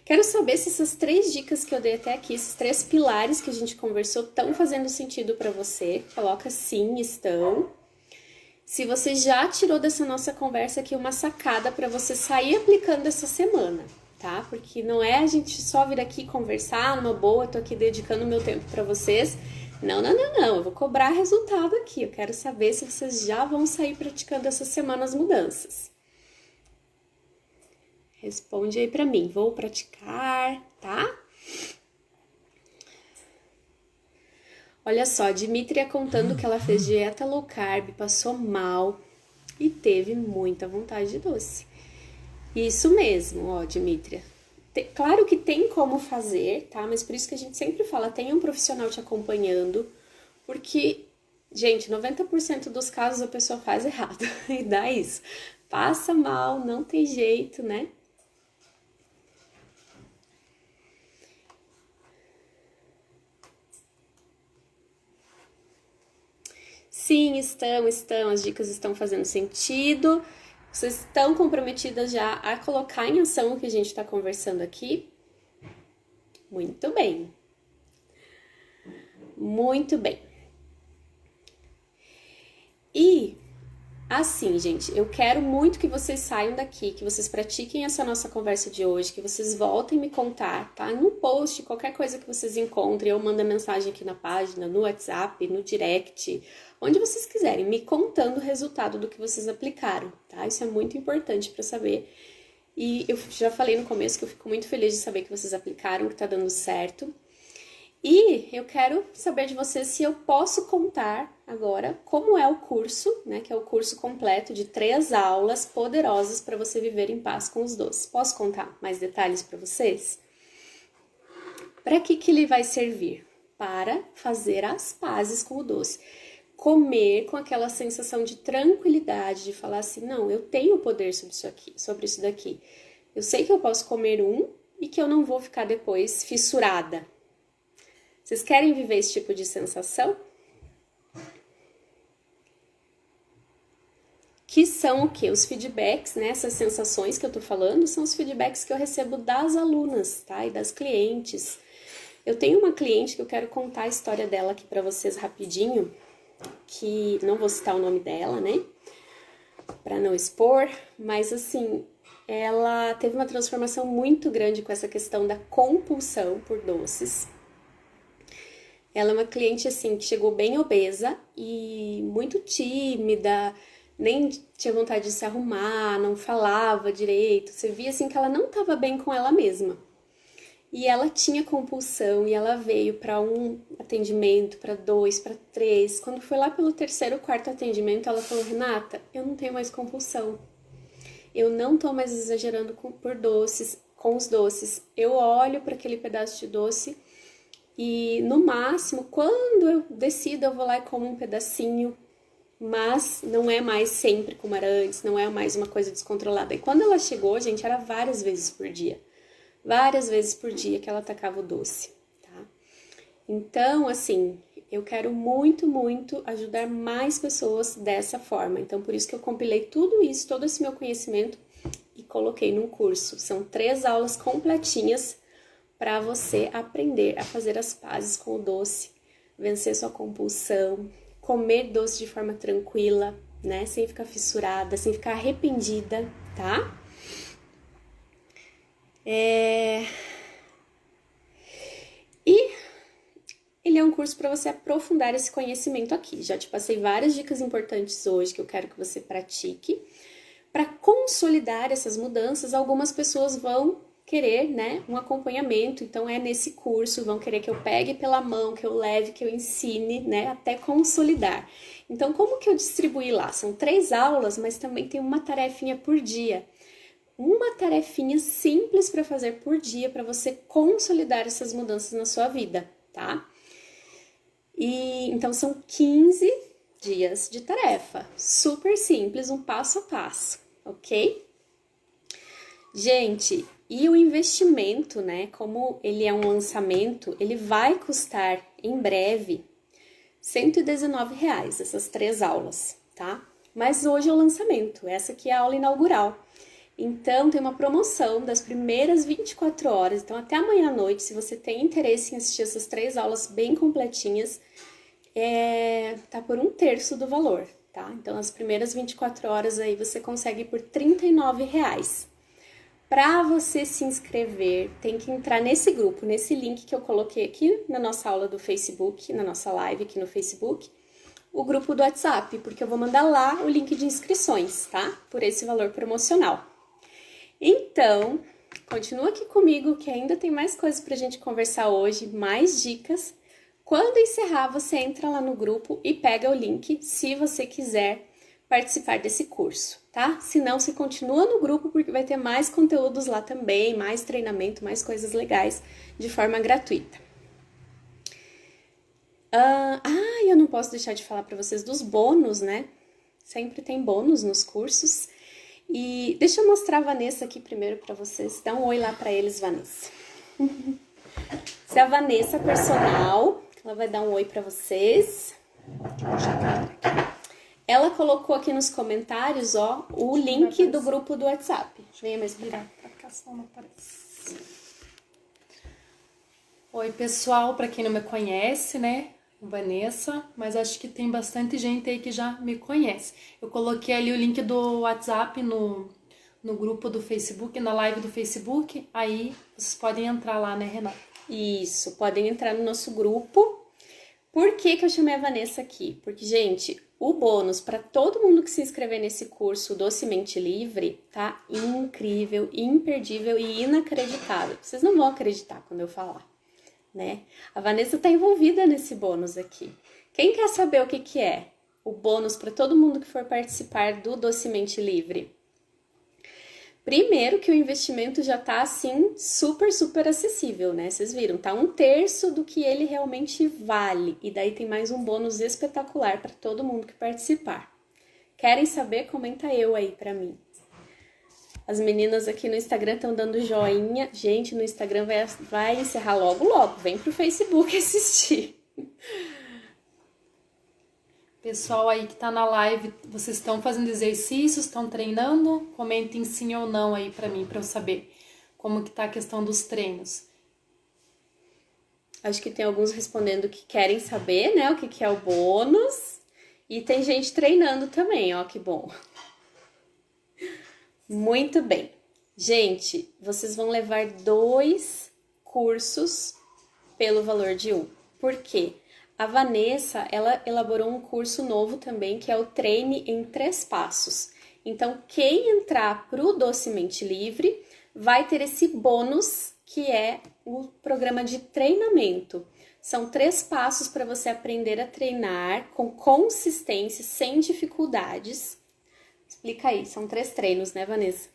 Quero saber se essas 3 dicas que eu dei até aqui, esses 3 pilares que a gente conversou, estão fazendo sentido para você. Coloca sim, estão. Se você já tirou dessa nossa conversa aqui uma sacada para você sair aplicando essa semana, tá? Porque não é a gente só vir aqui conversar numa boa, tô aqui dedicando meu tempo para vocês. Não, eu vou cobrar resultado aqui. Eu quero saber se vocês já vão sair praticando essa semana as mudanças. Responde aí para mim, vou praticar, tá? Olha só, a Dimitria contando que ela fez dieta low carb, passou mal e teve muita vontade de doce. Isso mesmo, ó, Dimitria. Claro que tem como fazer, tá? Mas por isso que a gente sempre fala, tenha um profissional te acompanhando, porque, gente, 90% dos casos a pessoa faz errado e dá isso. Passa mal, não tem jeito, né? Sim, estão, as dicas estão fazendo sentido. Vocês estão comprometidas já a colocar em ação o que a gente está conversando aqui? Muito bem. Muito bem. E assim, gente, eu quero muito que vocês saiam daqui, que vocês pratiquem essa nossa conversa de hoje, que vocês voltem me contar, tá? No post, qualquer coisa que vocês encontrem, eu mando a mensagem aqui na página, no WhatsApp, no direct, onde vocês quiserem, me contando o resultado do que vocês aplicaram, tá? Isso é muito importante para saber. E eu já falei no começo que eu fico muito feliz de saber que vocês aplicaram, que tá dando certo. E eu quero saber de vocês se eu posso contar agora como é o curso, né? Que é o curso completo de 3 aulas poderosas para você viver em paz com os doces. Posso contar mais detalhes para vocês? Para que ele vai servir? Para fazer as pazes com o doce. Comer com aquela sensação de tranquilidade, de falar assim, não, eu tenho poder sobre isso daqui. Eu sei que eu posso comer um e que eu não vou ficar depois fissurada. Vocês querem viver esse tipo de sensação? Que são o quê? Os feedbacks, né? Essas sensações que eu tô falando são os feedbacks que eu recebo das alunas, tá? E das clientes. Eu tenho uma cliente que eu quero contar a história dela aqui pra vocês rapidinho, que não vou citar o nome dela, né? Pra não expor, mas assim, ela teve uma transformação muito grande com essa questão da compulsão por doces. Ela é uma cliente, assim, que chegou bem obesa e muito tímida, nem tinha vontade de se arrumar, não falava direito. Você via, assim, que ela não estava bem com ela mesma. E ela tinha compulsão e ela veio para um atendimento, para 2, para 3. Quando foi lá pelo terceiro, quarto atendimento, ela falou: Renata, eu não tenho mais compulsão. Eu não tô mais exagerando por doces, com os doces. Eu olho para aquele pedaço de doce e no máximo, quando eu decido, eu vou lá e como um pedacinho. Mas não é mais sempre como era antes, não é mais uma coisa descontrolada. E quando ela chegou, gente, era várias vezes por dia. Várias vezes por dia que ela atacava o doce, tá? Então, assim, eu quero muito, muito ajudar mais pessoas dessa forma. Então, por isso que eu compilei tudo isso, todo esse meu conhecimento e coloquei num curso. São 3 aulas completinhas para você aprender a fazer as pazes com o doce, vencer sua compulsão, comer doce de forma tranquila, né? Sem ficar fissurada, sem ficar arrependida, tá? E ele é um curso para você aprofundar esse conhecimento aqui. Já te passei várias dicas importantes hoje que eu quero que você pratique. Para consolidar essas mudanças, algumas pessoas vão querer, né, um acompanhamento. Então, é nesse curso, vão querer que eu pegue pela mão, que eu leve, que eu ensine, né, até consolidar. Então, como que eu distribuí lá? São 3 aulas, mas também tem uma tarefinha por dia. Uma tarefinha simples para fazer por dia para você consolidar essas mudanças na sua vida, tá? E então são 15 dias de tarefa, super simples, um passo a passo, ok? Gente, e o investimento, né? Como ele é um lançamento, ele vai custar em breve R$119, essas 3 aulas, tá? Mas hoje é o lançamento, essa aqui é a aula inaugural. Então, tem uma promoção das primeiras 24 horas. Então, até amanhã à noite, se você tem interesse em assistir essas 3 aulas bem completinhas, tá por 1/3 do valor, tá? Então, as primeiras 24 horas aí você consegue por R$39. Para você se inscrever, tem que entrar nesse grupo, nesse link que eu coloquei aqui na nossa aula do Facebook, na nossa live aqui no Facebook, o grupo do WhatsApp, porque eu vou mandar lá o link de inscrições, tá? Por esse valor promocional. Então, continua aqui comigo que ainda tem mais coisas pra gente conversar hoje, mais dicas. Quando encerrar, você entra lá no grupo e pega o link se você quiser participar desse curso, tá? Se não, você continua no grupo porque vai ter mais conteúdos lá também, mais treinamento, mais coisas legais de forma gratuita. Eu não posso deixar de falar para vocês dos bônus, né? Sempre tem bônus nos cursos. E deixa eu mostrar a Vanessa aqui primeiro para vocês. Dá um oi lá para eles, Vanessa. Essa é a Vanessa personal. Ela vai dar um oi para vocês. Ela colocou aqui nos comentários, ó, o link do grupo do WhatsApp. Venha mais virar pra cá, senão não aparece. Oi, pessoal, para quem não me conhece, né? Vanessa, mas acho que tem bastante gente aí que já me conhece. Eu coloquei ali o link do WhatsApp no grupo do Facebook, na live do Facebook, aí vocês podem entrar lá, né, Renata? Isso, podem entrar no nosso grupo. Por que eu chamei a Vanessa aqui? Porque, gente, o bônus para todo mundo que se inscrever nesse curso Docemente Livre tá incrível, imperdível e inacreditável. Vocês não vão acreditar quando eu falar, né? A Vanessa tá envolvida nesse bônus aqui. Quem quer saber o que é o bônus para todo mundo que for participar do Docemente Livre? Primeiro que o investimento já tá assim super, super acessível, né? Vocês viram, tá 1/3 do que ele realmente vale. E daí tem mais um bônus espetacular para todo mundo que participar. Querem saber? Comenta eu aí pra mim. As meninas aqui no Instagram estão dando joinha. Gente, no Instagram vai encerrar logo, logo. Vem pro Facebook assistir. Pessoal aí que tá na live, vocês estão fazendo exercícios, estão treinando? Comentem sim ou não aí pra mim, pra eu saber como que tá a questão dos treinos. Acho que tem alguns respondendo que querem saber, né, o que é o bônus. E tem gente treinando também, ó, que bom. Muito bem. Gente, vocês vão levar 2 cursos pelo valor de 1. Por quê? A Vanessa, ela elaborou um curso novo também, que é o Treine em 3 Passos. Então, quem entrar pro Docemente Livre vai ter esse bônus que é o programa de treinamento. São 3 passos para você aprender a treinar com consistência, sem dificuldades. Explica aí, são 3 treinos, né, Vanessa?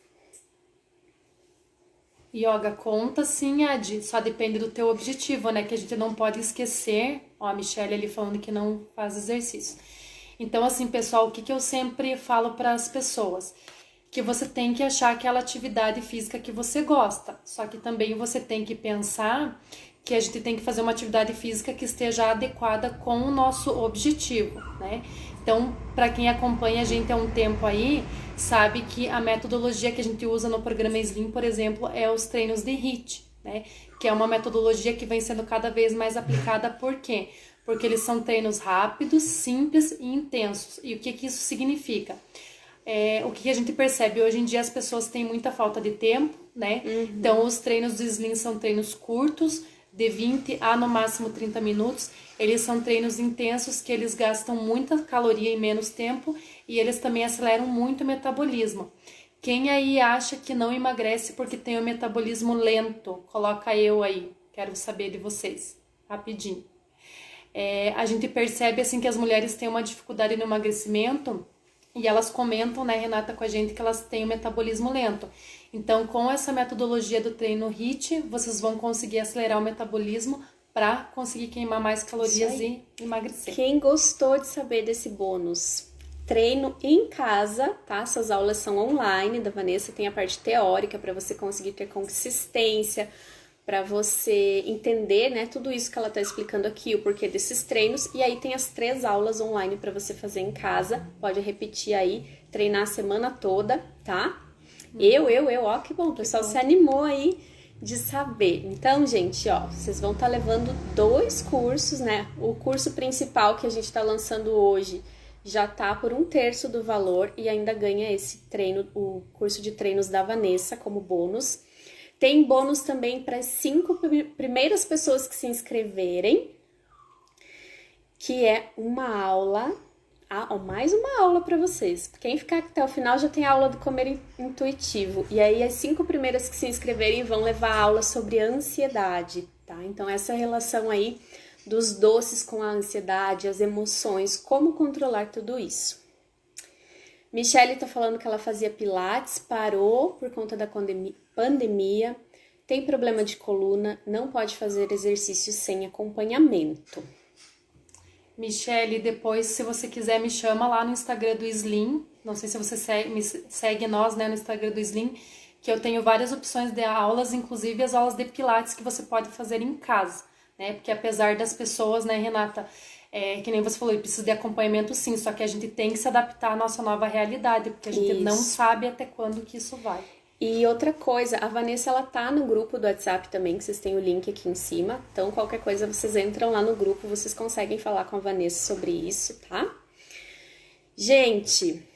Yoga conta sim, Adi, só depende do teu objetivo, né? Que a gente não pode esquecer. Ó, a Michelle ali falando que não faz exercício. Então, assim, pessoal, o que eu sempre falo para as pessoas? Que você tem que achar aquela atividade física que você gosta. Só que também você tem que pensar que a gente tem que fazer uma atividade física que esteja adequada com o nosso objetivo, né? Então, para quem acompanha a gente há um tempo aí, sabe que a metodologia que a gente usa no programa Slim, por exemplo, é os treinos de HIIT, né? Que é uma metodologia que vem sendo cada vez mais aplicada. Por quê? Porque eles são treinos rápidos, simples e intensos. E o que isso significa? O que a gente percebe hoje em dia, as pessoas têm muita falta de tempo, né? Então, os treinos do Slim são treinos curtos, de 20 a no máximo 30 minutos. Eles são treinos intensos que eles gastam muita caloria em menos tempo e eles também aceleram muito o metabolismo. Quem aí acha que não emagrece porque tem o metabolismo lento? Coloca eu aí, quero saber de vocês, rapidinho. A gente percebe assim que as mulheres têm uma dificuldade no emagrecimento e elas comentam, né, Renata, com a gente que elas têm o metabolismo lento. Então, com essa metodologia do treino HIIT, vocês vão conseguir acelerar o metabolismo para conseguir queimar mais calorias e emagrecer. Quem gostou de saber desse bônus? Treino em casa, tá? Essas aulas são online da Vanessa, tem a parte teórica para você conseguir ter consistência, para você entender, né, tudo isso que ela tá explicando aqui, o porquê desses treinos. E aí tem as 3 aulas online para você fazer em casa. Pode repetir aí, treinar a semana toda, tá? Ó, que bom, o pessoal se animou aí de saber. Então, gente, ó, vocês vão estar levando 2 cursos, né? O curso principal que a gente tá lançando hoje já tá por 1/3 do valor e ainda ganha esse treino, o curso de treinos da Vanessa como bônus. Tem bônus também para as 5 primeiras pessoas que se inscreverem, que é uma aula, mais uma aula para vocês. Quem ficar até o final já tem aula do comer intuitivo. E aí as 5 primeiras que se inscreverem vão levar aula sobre ansiedade, tá? Então essa relação aí dos doces com a ansiedade, as emoções, como controlar tudo isso. Michelle tá falando que ela fazia pilates, parou por conta da pandemia, tem problema de coluna, não pode fazer exercício sem acompanhamento. Michelle, depois, se você quiser, me chama lá no Instagram do Slim. Não sei se você segue nós, né, no Instagram do Slim, que eu tenho várias opções de aulas, inclusive as aulas de pilates que você pode fazer em casa, né? Porque apesar das pessoas, né, Renata, que nem você falou, precisa de acompanhamento sim, só que a gente tem que se adaptar à nossa nova realidade, porque a gente não sabe até quando que isso vai. E outra coisa, a Vanessa, ela tá no grupo do WhatsApp também, que vocês têm o link aqui em cima. Então, qualquer coisa, vocês entram lá no grupo, vocês conseguem falar com a Vanessa sobre isso, tá? Gente...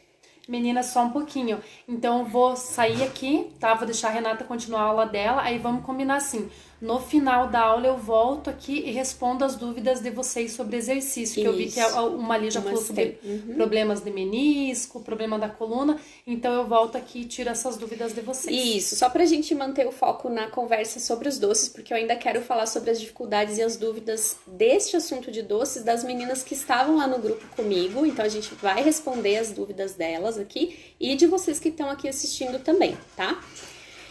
Meninas, só um pouquinho. Então, eu vou sair aqui, tá? Vou deixar a Renata continuar a aula dela, aí vamos combinar assim. No final da aula, eu volto aqui e respondo as dúvidas de vocês sobre exercício. Que eu vi que uma ali já falou sobre problemas de menisco, problema da coluna. Então, eu volto aqui e tiro essas dúvidas de vocês. Isso, só pra gente manter o foco na conversa sobre os doces, porque eu ainda quero falar sobre as dificuldades e as dúvidas deste assunto de doces das meninas que estavam lá no grupo comigo. Então, a gente vai responder as dúvidas delas aqui e de vocês que estão aqui assistindo também, tá?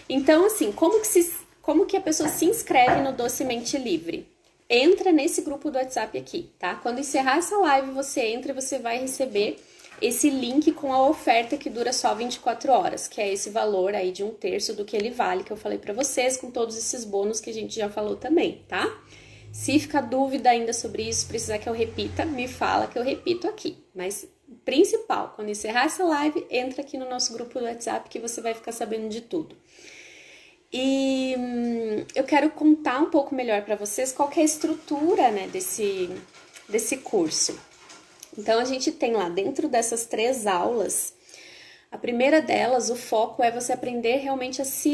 Então, assim, como que a pessoa se inscreve no Docemente Livre? Entra nesse grupo do WhatsApp aqui, tá? Quando encerrar essa live, você entra e você vai receber esse link com a oferta que dura só 24 horas, que é esse valor aí de 1/3 do que ele vale, que eu falei pra vocês, com todos esses bônus que a gente já falou também, tá? Se ficar dúvida ainda sobre isso, precisar que eu repita, me fala que eu repito aqui. Mas, principal, quando encerrar essa live, entra aqui no nosso grupo do WhatsApp que você vai ficar sabendo de tudo. E eu quero contar um pouco melhor para vocês qual que é a estrutura, né, desse curso. Então, a gente tem lá dentro dessas 3 aulas, a primeira delas, o foco é você aprender realmente a se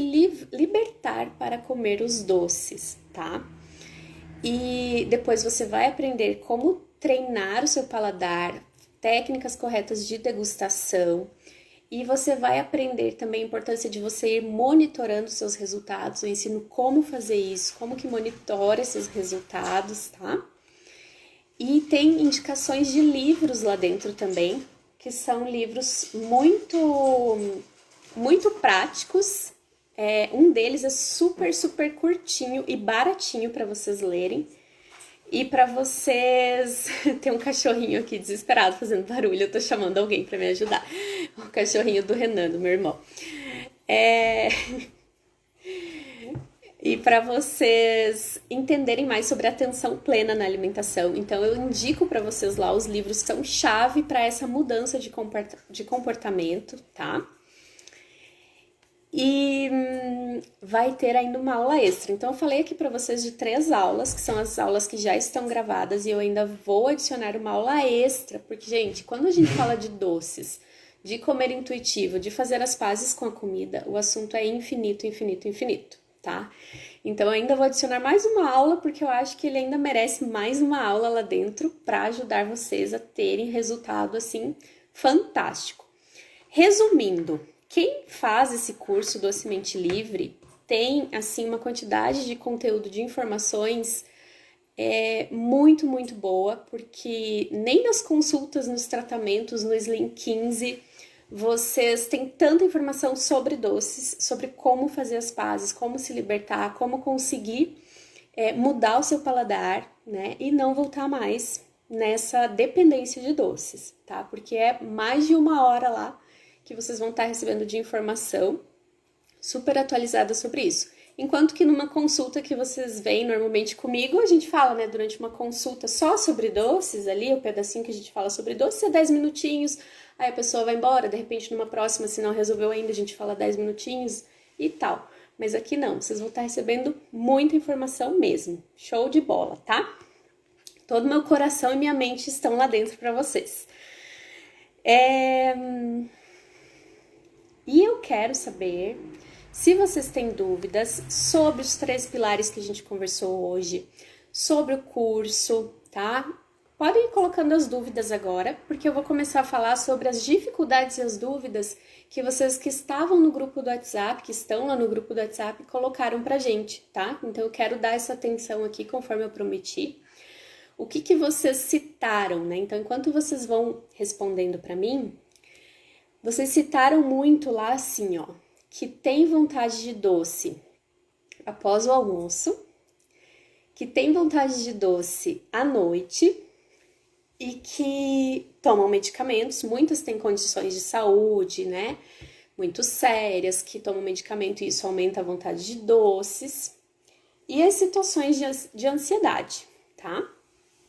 libertar para comer os doces, tá? E depois você vai aprender como treinar o seu paladar, técnicas corretas de degustação E você vai aprender também a importância de você ir monitorando seus resultados. Eu ensino como fazer isso, como que monitora esses resultados, tá? E tem indicações de livros lá dentro também, que são livros muito práticos. Um deles é super curtinho e baratinho para vocês lerem. E para vocês... Tem um cachorrinho aqui desesperado fazendo barulho, eu tô chamando alguém para me ajudar. O cachorrinho do Renan, do meu irmão. E para vocês entenderem mais sobre atenção plena na alimentação. Então eu indico para vocês lá os livros que são chave para essa mudança de comportamento, tá? E vai ter ainda uma aula extra. Então eu falei aqui para vocês de 3 aulas, que são as aulas que já estão gravadas, e eu ainda vou adicionar uma aula extra, porque, gente, quando a gente fala de doces, de comer intuitivo, de fazer as pazes com a comida, o assunto é infinito, tá? Então eu ainda vou adicionar mais uma aula, porque eu acho que ele ainda merece mais uma aula lá dentro para ajudar vocês a terem resultado, assim, fantástico. Resumindo, quem faz esse curso Docemente Livre tem, assim, uma quantidade de conteúdo, de informações muito boa, porque nem nas consultas, nos tratamentos, no Slim 15, vocês têm tanta informação sobre doces, sobre como fazer as pazes, como se libertar, como conseguir mudar o seu paladar, né? E não voltar mais nessa dependência de doces, tá? Porque é mais de 1 hora lá que vocês vão estar recebendo de informação super atualizada sobre isso. Enquanto que numa consulta que vocês vêm normalmente comigo, a gente fala, né, durante uma consulta só sobre doces ali, o pedacinho que a gente fala sobre doces é 10 minutinhos, aí a pessoa vai embora, de repente numa próxima, se não resolveu ainda, a gente fala 10 minutinhos e tal. Mas aqui não, vocês vão estar recebendo muita informação mesmo. Show de bola, tá? Todo meu coração e minha mente estão lá dentro para vocês. E eu quero saber se vocês têm dúvidas sobre os 3 pilares que a gente conversou hoje, sobre o curso, tá? Podem ir colocando as dúvidas agora, porque eu vou começar a falar sobre as dificuldades e as dúvidas que vocês que estavam no grupo do WhatsApp, que estão lá no grupo do WhatsApp, colocaram pra gente, tá? Então eu quero dar essa atenção aqui, conforme eu prometi. O que vocês citaram, né? Então, enquanto vocês vão respondendo pra mim, vocês citaram muito lá assim, ó, que tem vontade de doce após o almoço, que tem vontade de doce à noite e que tomam medicamentos. Muitas têm condições de saúde, né, muito sérias, que tomam medicamento e isso aumenta a vontade de doces. E as situações de ansiedade, tá?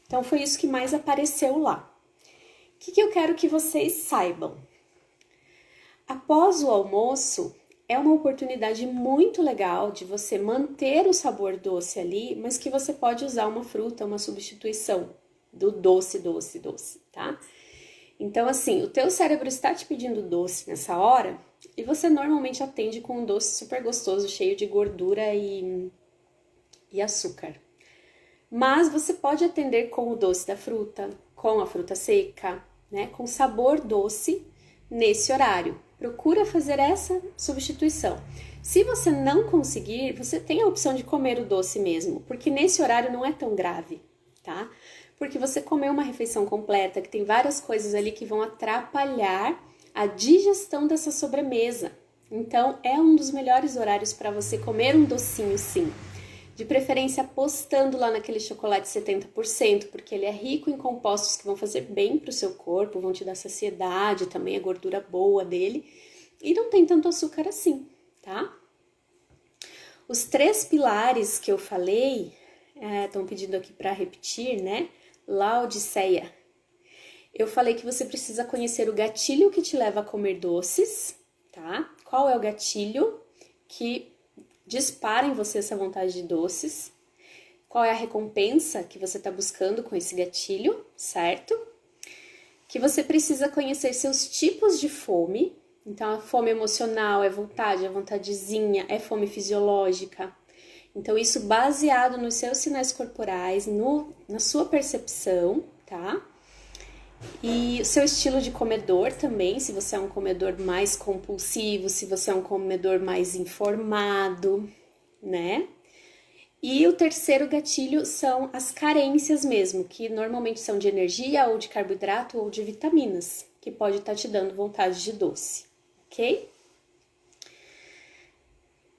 Então, foi isso que mais apareceu lá. O que eu quero que vocês saibam? Após o almoço, é uma oportunidade muito legal de você manter o sabor doce ali, mas que você pode usar uma fruta, uma substituição do doce, tá? Então, assim, o teu cérebro está te pedindo doce nessa hora e você normalmente atende com um doce super gostoso, cheio de gordura e açúcar. Mas você pode atender com o doce da fruta, com a fruta seca, né? Com sabor doce nesse horário. Procura fazer essa substituição. Se você não conseguir, você tem a opção de comer o doce mesmo, porque nesse horário não é tão grave, tá? Porque você comeu uma refeição completa, que tem várias coisas ali que vão atrapalhar a digestão dessa sobremesa. Então, é um dos melhores horários para você comer um docinho, sim. De preferência apostando lá naquele chocolate 70%, porque ele é rico em compostos que vão fazer bem para o seu corpo, vão te dar saciedade, também a gordura boa dele, e não tem tanto açúcar assim, tá? Os 3 pilares que eu falei, estão pedindo aqui para repetir, né? Laodiceia. Eu falei que você precisa conhecer o gatilho que te leva a comer doces, tá? Qual é o gatilho que dispara em você essa vontade de doces? Qual é a recompensa que você está buscando com esse gatilho, certo? Que você precisa conhecer seus tipos de fome. Então, a fome emocional é vontade, a vontadezinha, é fome fisiológica. Então, isso baseado nos seus sinais corporais, na sua percepção, tá? E o seu estilo de comedor também, se você é um comedor mais compulsivo, se você é um comedor mais informado, né? E o terceiro gatilho são as carências mesmo, que normalmente são de energia ou de carboidrato ou de vitaminas, que pode estar te dando vontade de doce, ok?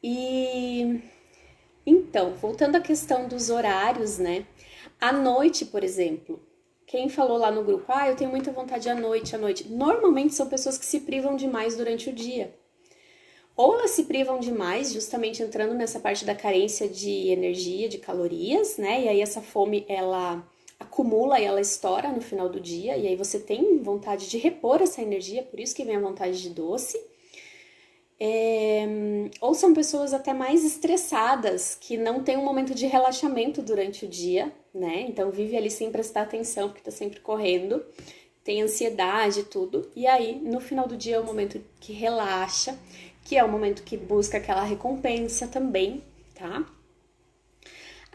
E então, voltando à questão dos horários, né? À noite, por exemplo, quem falou lá no grupo, eu tenho muita vontade à noite, normalmente são pessoas que se privam demais durante o dia. Ou elas se privam demais, justamente entrando nessa parte da carência de energia, de calorias, né? E aí essa fome, ela acumula e ela estoura no final do dia, e aí você tem vontade de repor essa energia, por isso que vem a vontade de doce. Ou são pessoas até mais estressadas, que não tem um momento de relaxamento durante o dia, né? Então vive ali sem prestar atenção, porque tá sempre correndo, tem ansiedade e tudo. E aí, no final do dia, é o momento que relaxa, que é o momento que busca aquela recompensa também, tá?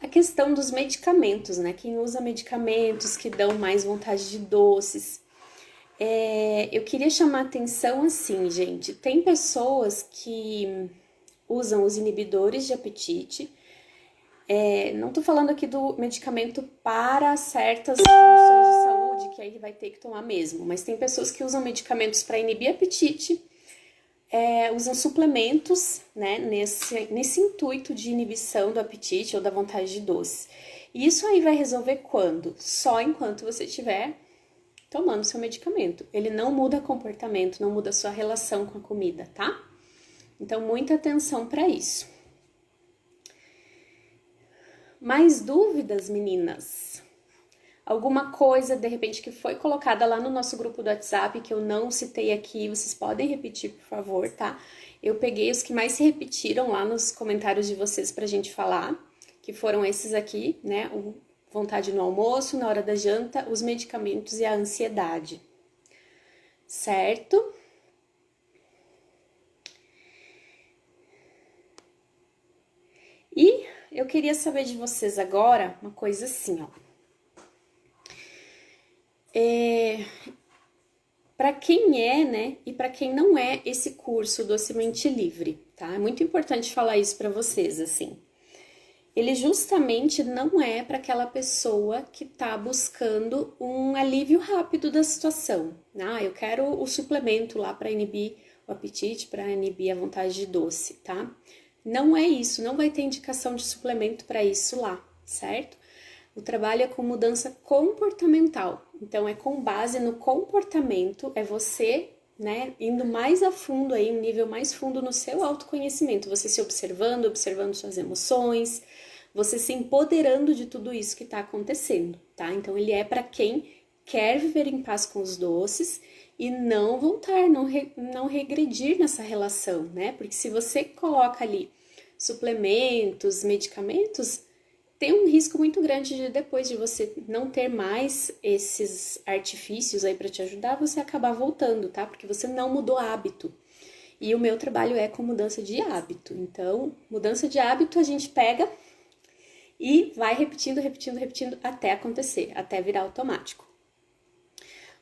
A questão dos medicamentos, né? Quem usa medicamentos que dão mais vontade de doces. Eu queria chamar a atenção assim, gente. Tem pessoas que usam os inibidores de apetite. Não tô falando aqui do medicamento para certas condições de saúde, que aí vai ter que tomar mesmo. Mas tem pessoas que usam medicamentos para inibir apetite, usam suplementos, né, nesse intuito de inibição do apetite ou da vontade de doce. E isso aí vai resolver quando? Só enquanto você estiver tomando seu medicamento. Ele não muda comportamento, não muda sua relação com a comida, tá? Então, muita atenção para isso. Mais dúvidas, meninas? Alguma coisa, de repente, que foi colocada lá no nosso grupo do WhatsApp, que eu não citei aqui, vocês podem repetir, por favor, tá? Eu peguei os que mais se repetiram lá nos comentários de vocês pra gente falar, que foram esses aqui, né? Vontade no almoço, na hora da janta, os medicamentos e a ansiedade. Certo? E eu queria saber de vocês agora uma coisa assim, ó. Para quem é, né, e para quem não é esse curso Docemente Livre, tá? É muito importante falar isso para vocês, assim. Ele justamente não é para aquela pessoa que está buscando um alívio rápido da situação. Eu quero o suplemento lá para inibir o apetite, para inibir a vontade de doce, tá? Não é isso, não vai ter indicação de suplemento para isso lá, certo? O trabalho é com mudança comportamental. Então, é com base no comportamento, é você, né, indo mais a fundo aí, um nível mais fundo no seu autoconhecimento, você se observando suas emoções, você se empoderando de tudo isso que está acontecendo, tá? Então, ele é para quem quer viver em paz com os doces e não voltar, não regredir nessa relação, né? Porque se você coloca ali suplementos, medicamentos, tem um risco muito grande de depois de você não ter mais esses artifícios aí para te ajudar, você acabar voltando, tá? Porque você não mudou hábito. E o meu trabalho é com mudança de hábito. Então, mudança de hábito a gente pega e vai repetindo até acontecer, até virar automático.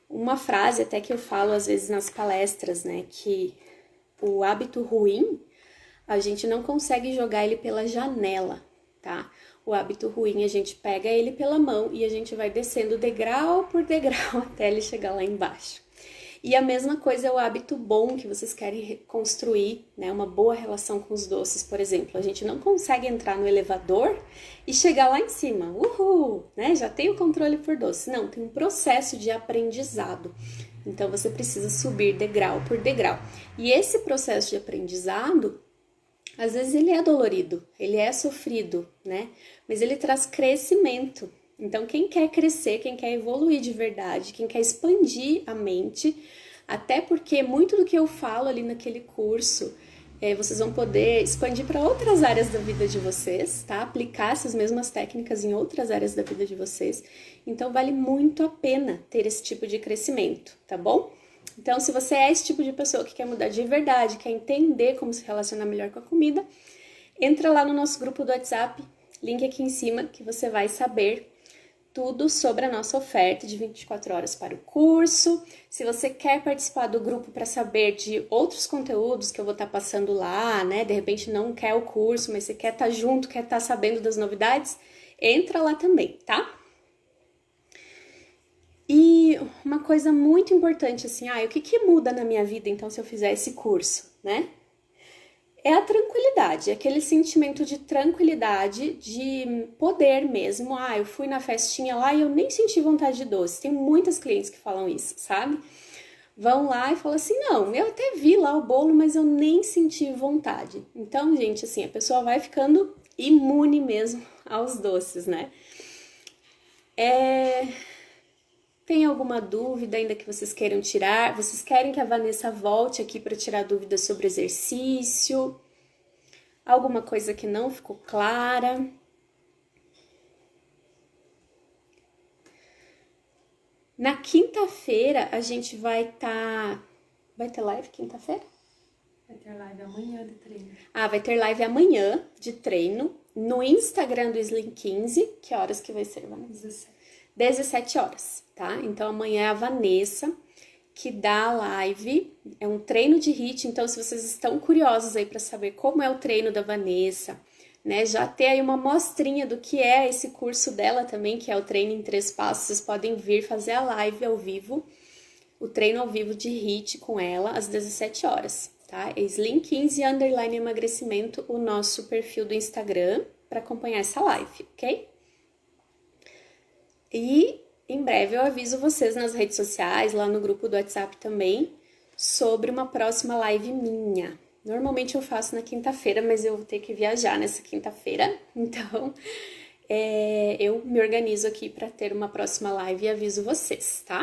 Uma frase até que eu falo às vezes nas palestras, né, que o hábito ruim, a gente não consegue jogar ele pela janela, tá? O hábito ruim, a gente pega ele pela mão e a gente vai descendo degrau por degrau até ele chegar lá embaixo. E a mesma coisa é o hábito bom que vocês querem construir, né? Uma boa relação com os doces, por exemplo. A gente não consegue entrar no elevador e chegar lá em cima. Uhul! Né? Já tem o controle por doce. Não, tem um processo de aprendizado. Então, você precisa subir degrau por degrau. E esse processo de aprendizado, às vezes ele é dolorido, ele é sofrido, né? Mas ele traz crescimento. Então, quem quer crescer, quem quer evoluir de verdade, quem quer expandir a mente, até porque muito do que eu falo ali naquele curso, vocês vão poder expandir para outras áreas da vida de vocês, tá? Aplicar essas mesmas técnicas em outras áreas da vida de vocês. Então, vale muito a pena ter esse tipo de crescimento, tá bom? Então, se você é esse tipo de pessoa que quer mudar de verdade, quer entender como se relacionar melhor com a comida, entra lá no nosso grupo do WhatsApp, link aqui em cima, que você vai saber tudo sobre a nossa oferta de 24 horas para o curso. Se você quer participar do grupo para saber de outros conteúdos que eu vou estar passando lá, né? De repente não quer o curso, mas você quer estar junto, quer estar sabendo das novidades, entra lá também, tá? E uma coisa muito importante, assim, o que muda na minha vida, então, se eu fizer esse curso, né? É a tranquilidade, aquele sentimento de tranquilidade, de poder mesmo. Eu fui na festinha lá e eu nem senti vontade de doce. Tem muitas clientes que falam isso, sabe? Vão lá e falam assim, não, eu até vi lá o bolo, mas eu nem senti vontade. Então, gente, assim, a pessoa vai ficando imune mesmo aos doces, né? Tem alguma dúvida ainda que vocês queiram tirar? Vocês querem que a Vanessa volte aqui para tirar dúvidas sobre exercício? Alguma coisa que não ficou clara? Na quinta-feira a gente vai ter live quinta-feira? Vai ter live amanhã de treino. Vai ter live amanhã de treino no Instagram do Slim 15. Que horas que vai ser, Vanessa? 17 horas, tá? Então, amanhã é a Vanessa que dá a live. É um treino de HIIT, então se vocês estão curiosos aí para saber como é o treino da Vanessa, né? Já ter aí uma mostrinha do que é esse curso dela também, que é o treino em 3 passos. Vocês podem vir fazer a live ao vivo, o treino ao vivo de HIIT com ela às 17 horas, tá? É Slim 15 _ emagrecimento, o nosso perfil do Instagram, para acompanhar essa live, ok? E em breve eu aviso vocês nas redes sociais, lá no grupo do WhatsApp também, sobre uma próxima live minha. Normalmente eu faço na quinta-feira, mas eu vou ter que viajar nessa quinta-feira, então eu me organizo aqui para ter uma próxima live e aviso vocês, tá?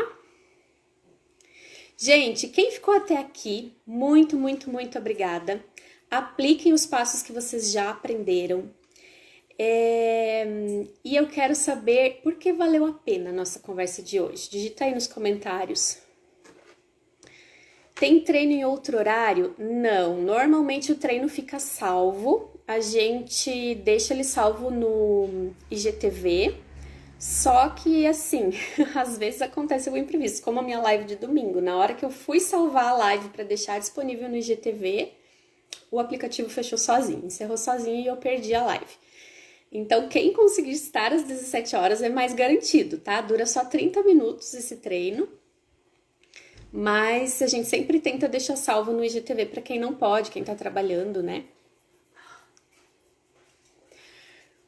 Gente, quem ficou até aqui, muito, muito, muito obrigada. Apliquem os passos que vocês já aprenderam. E eu quero saber por que valeu a pena a nossa conversa de hoje. Digita aí nos comentários. Tem treino em outro horário? Não, normalmente o treino fica salvo. A gente deixa ele salvo no IGTV. Só que, assim, às vezes acontece algum imprevisto, como a minha live de domingo. Na hora que eu fui salvar a live para deixar disponível no IGTV, o aplicativo fechou sozinho, encerrou sozinho e eu perdi a live. Então, quem conseguir estar às 17 horas é mais garantido, tá? Dura só 30 minutos esse treino, mas a gente sempre tenta deixar salvo no IGTV para quem não pode, quem tá trabalhando, né?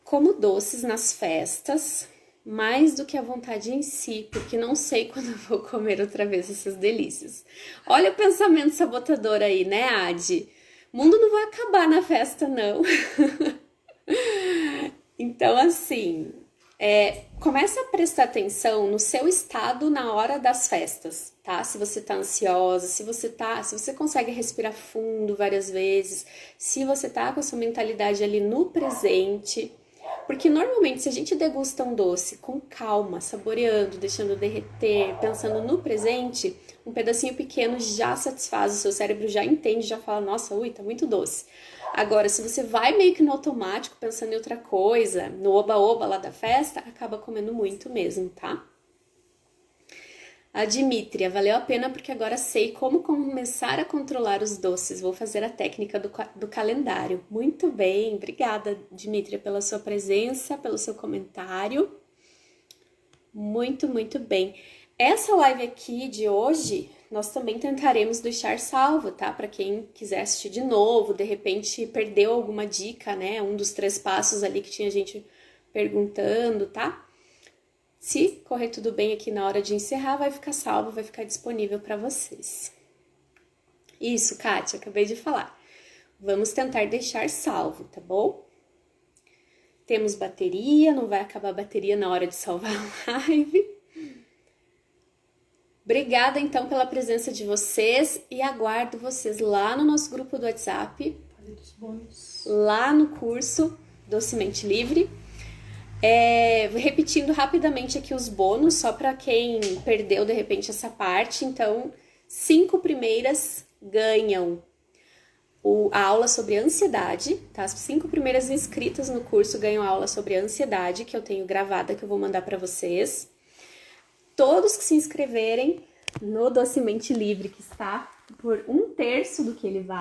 Como doces nas festas, mais do que a vontade em si, porque não sei quando eu vou comer outra vez essas delícias. Olha o pensamento sabotador aí, né, Adi? O mundo não vai acabar na festa, não. Então, assim, começa a prestar atenção no seu estado na hora das festas, tá? Se você tá ansiosa, se você consegue respirar fundo várias vezes, se você tá com a sua mentalidade ali no presente. Porque normalmente se a gente degusta um doce com calma, saboreando, deixando derreter, pensando no presente, um pedacinho pequeno já satisfaz, o seu cérebro já entende, já fala, nossa, tá muito doce. Agora, se você vai meio que no automático, pensando em outra coisa, no oba-oba lá da festa, acaba comendo muito mesmo, tá? A Dimítria, valeu a pena porque agora sei como começar a controlar os doces. Vou fazer a técnica do calendário. Muito bem, obrigada, Dimítria, pela sua presença, pelo seu comentário. Muito, muito bem. Essa live aqui de hoje, nós também tentaremos deixar salvo, tá? Para quem quiser assistir de novo, de repente perdeu alguma dica, né? Um dos 3 passos ali que tinha gente perguntando, tá? Se correr tudo bem aqui na hora de encerrar, vai ficar salvo, vai ficar disponível para vocês. Isso, Kátia, acabei de falar. Vamos tentar deixar salvo, tá bom? Temos bateria, não vai acabar a bateria na hora de salvar a live. Obrigada, então, pela presença de vocês e aguardo vocês lá no nosso grupo do WhatsApp, lá no curso Docemente Livre. Repetindo rapidamente aqui os bônus, só para quem perdeu de repente essa parte. Então, 5 primeiras ganham a aula sobre ansiedade, tá? As 5 primeiras inscritas no curso ganham a aula sobre ansiedade, que eu tenho gravada, que eu vou mandar para vocês. Todos que se inscreverem no Docemente Livre, que está por 1/3 do que ele vale,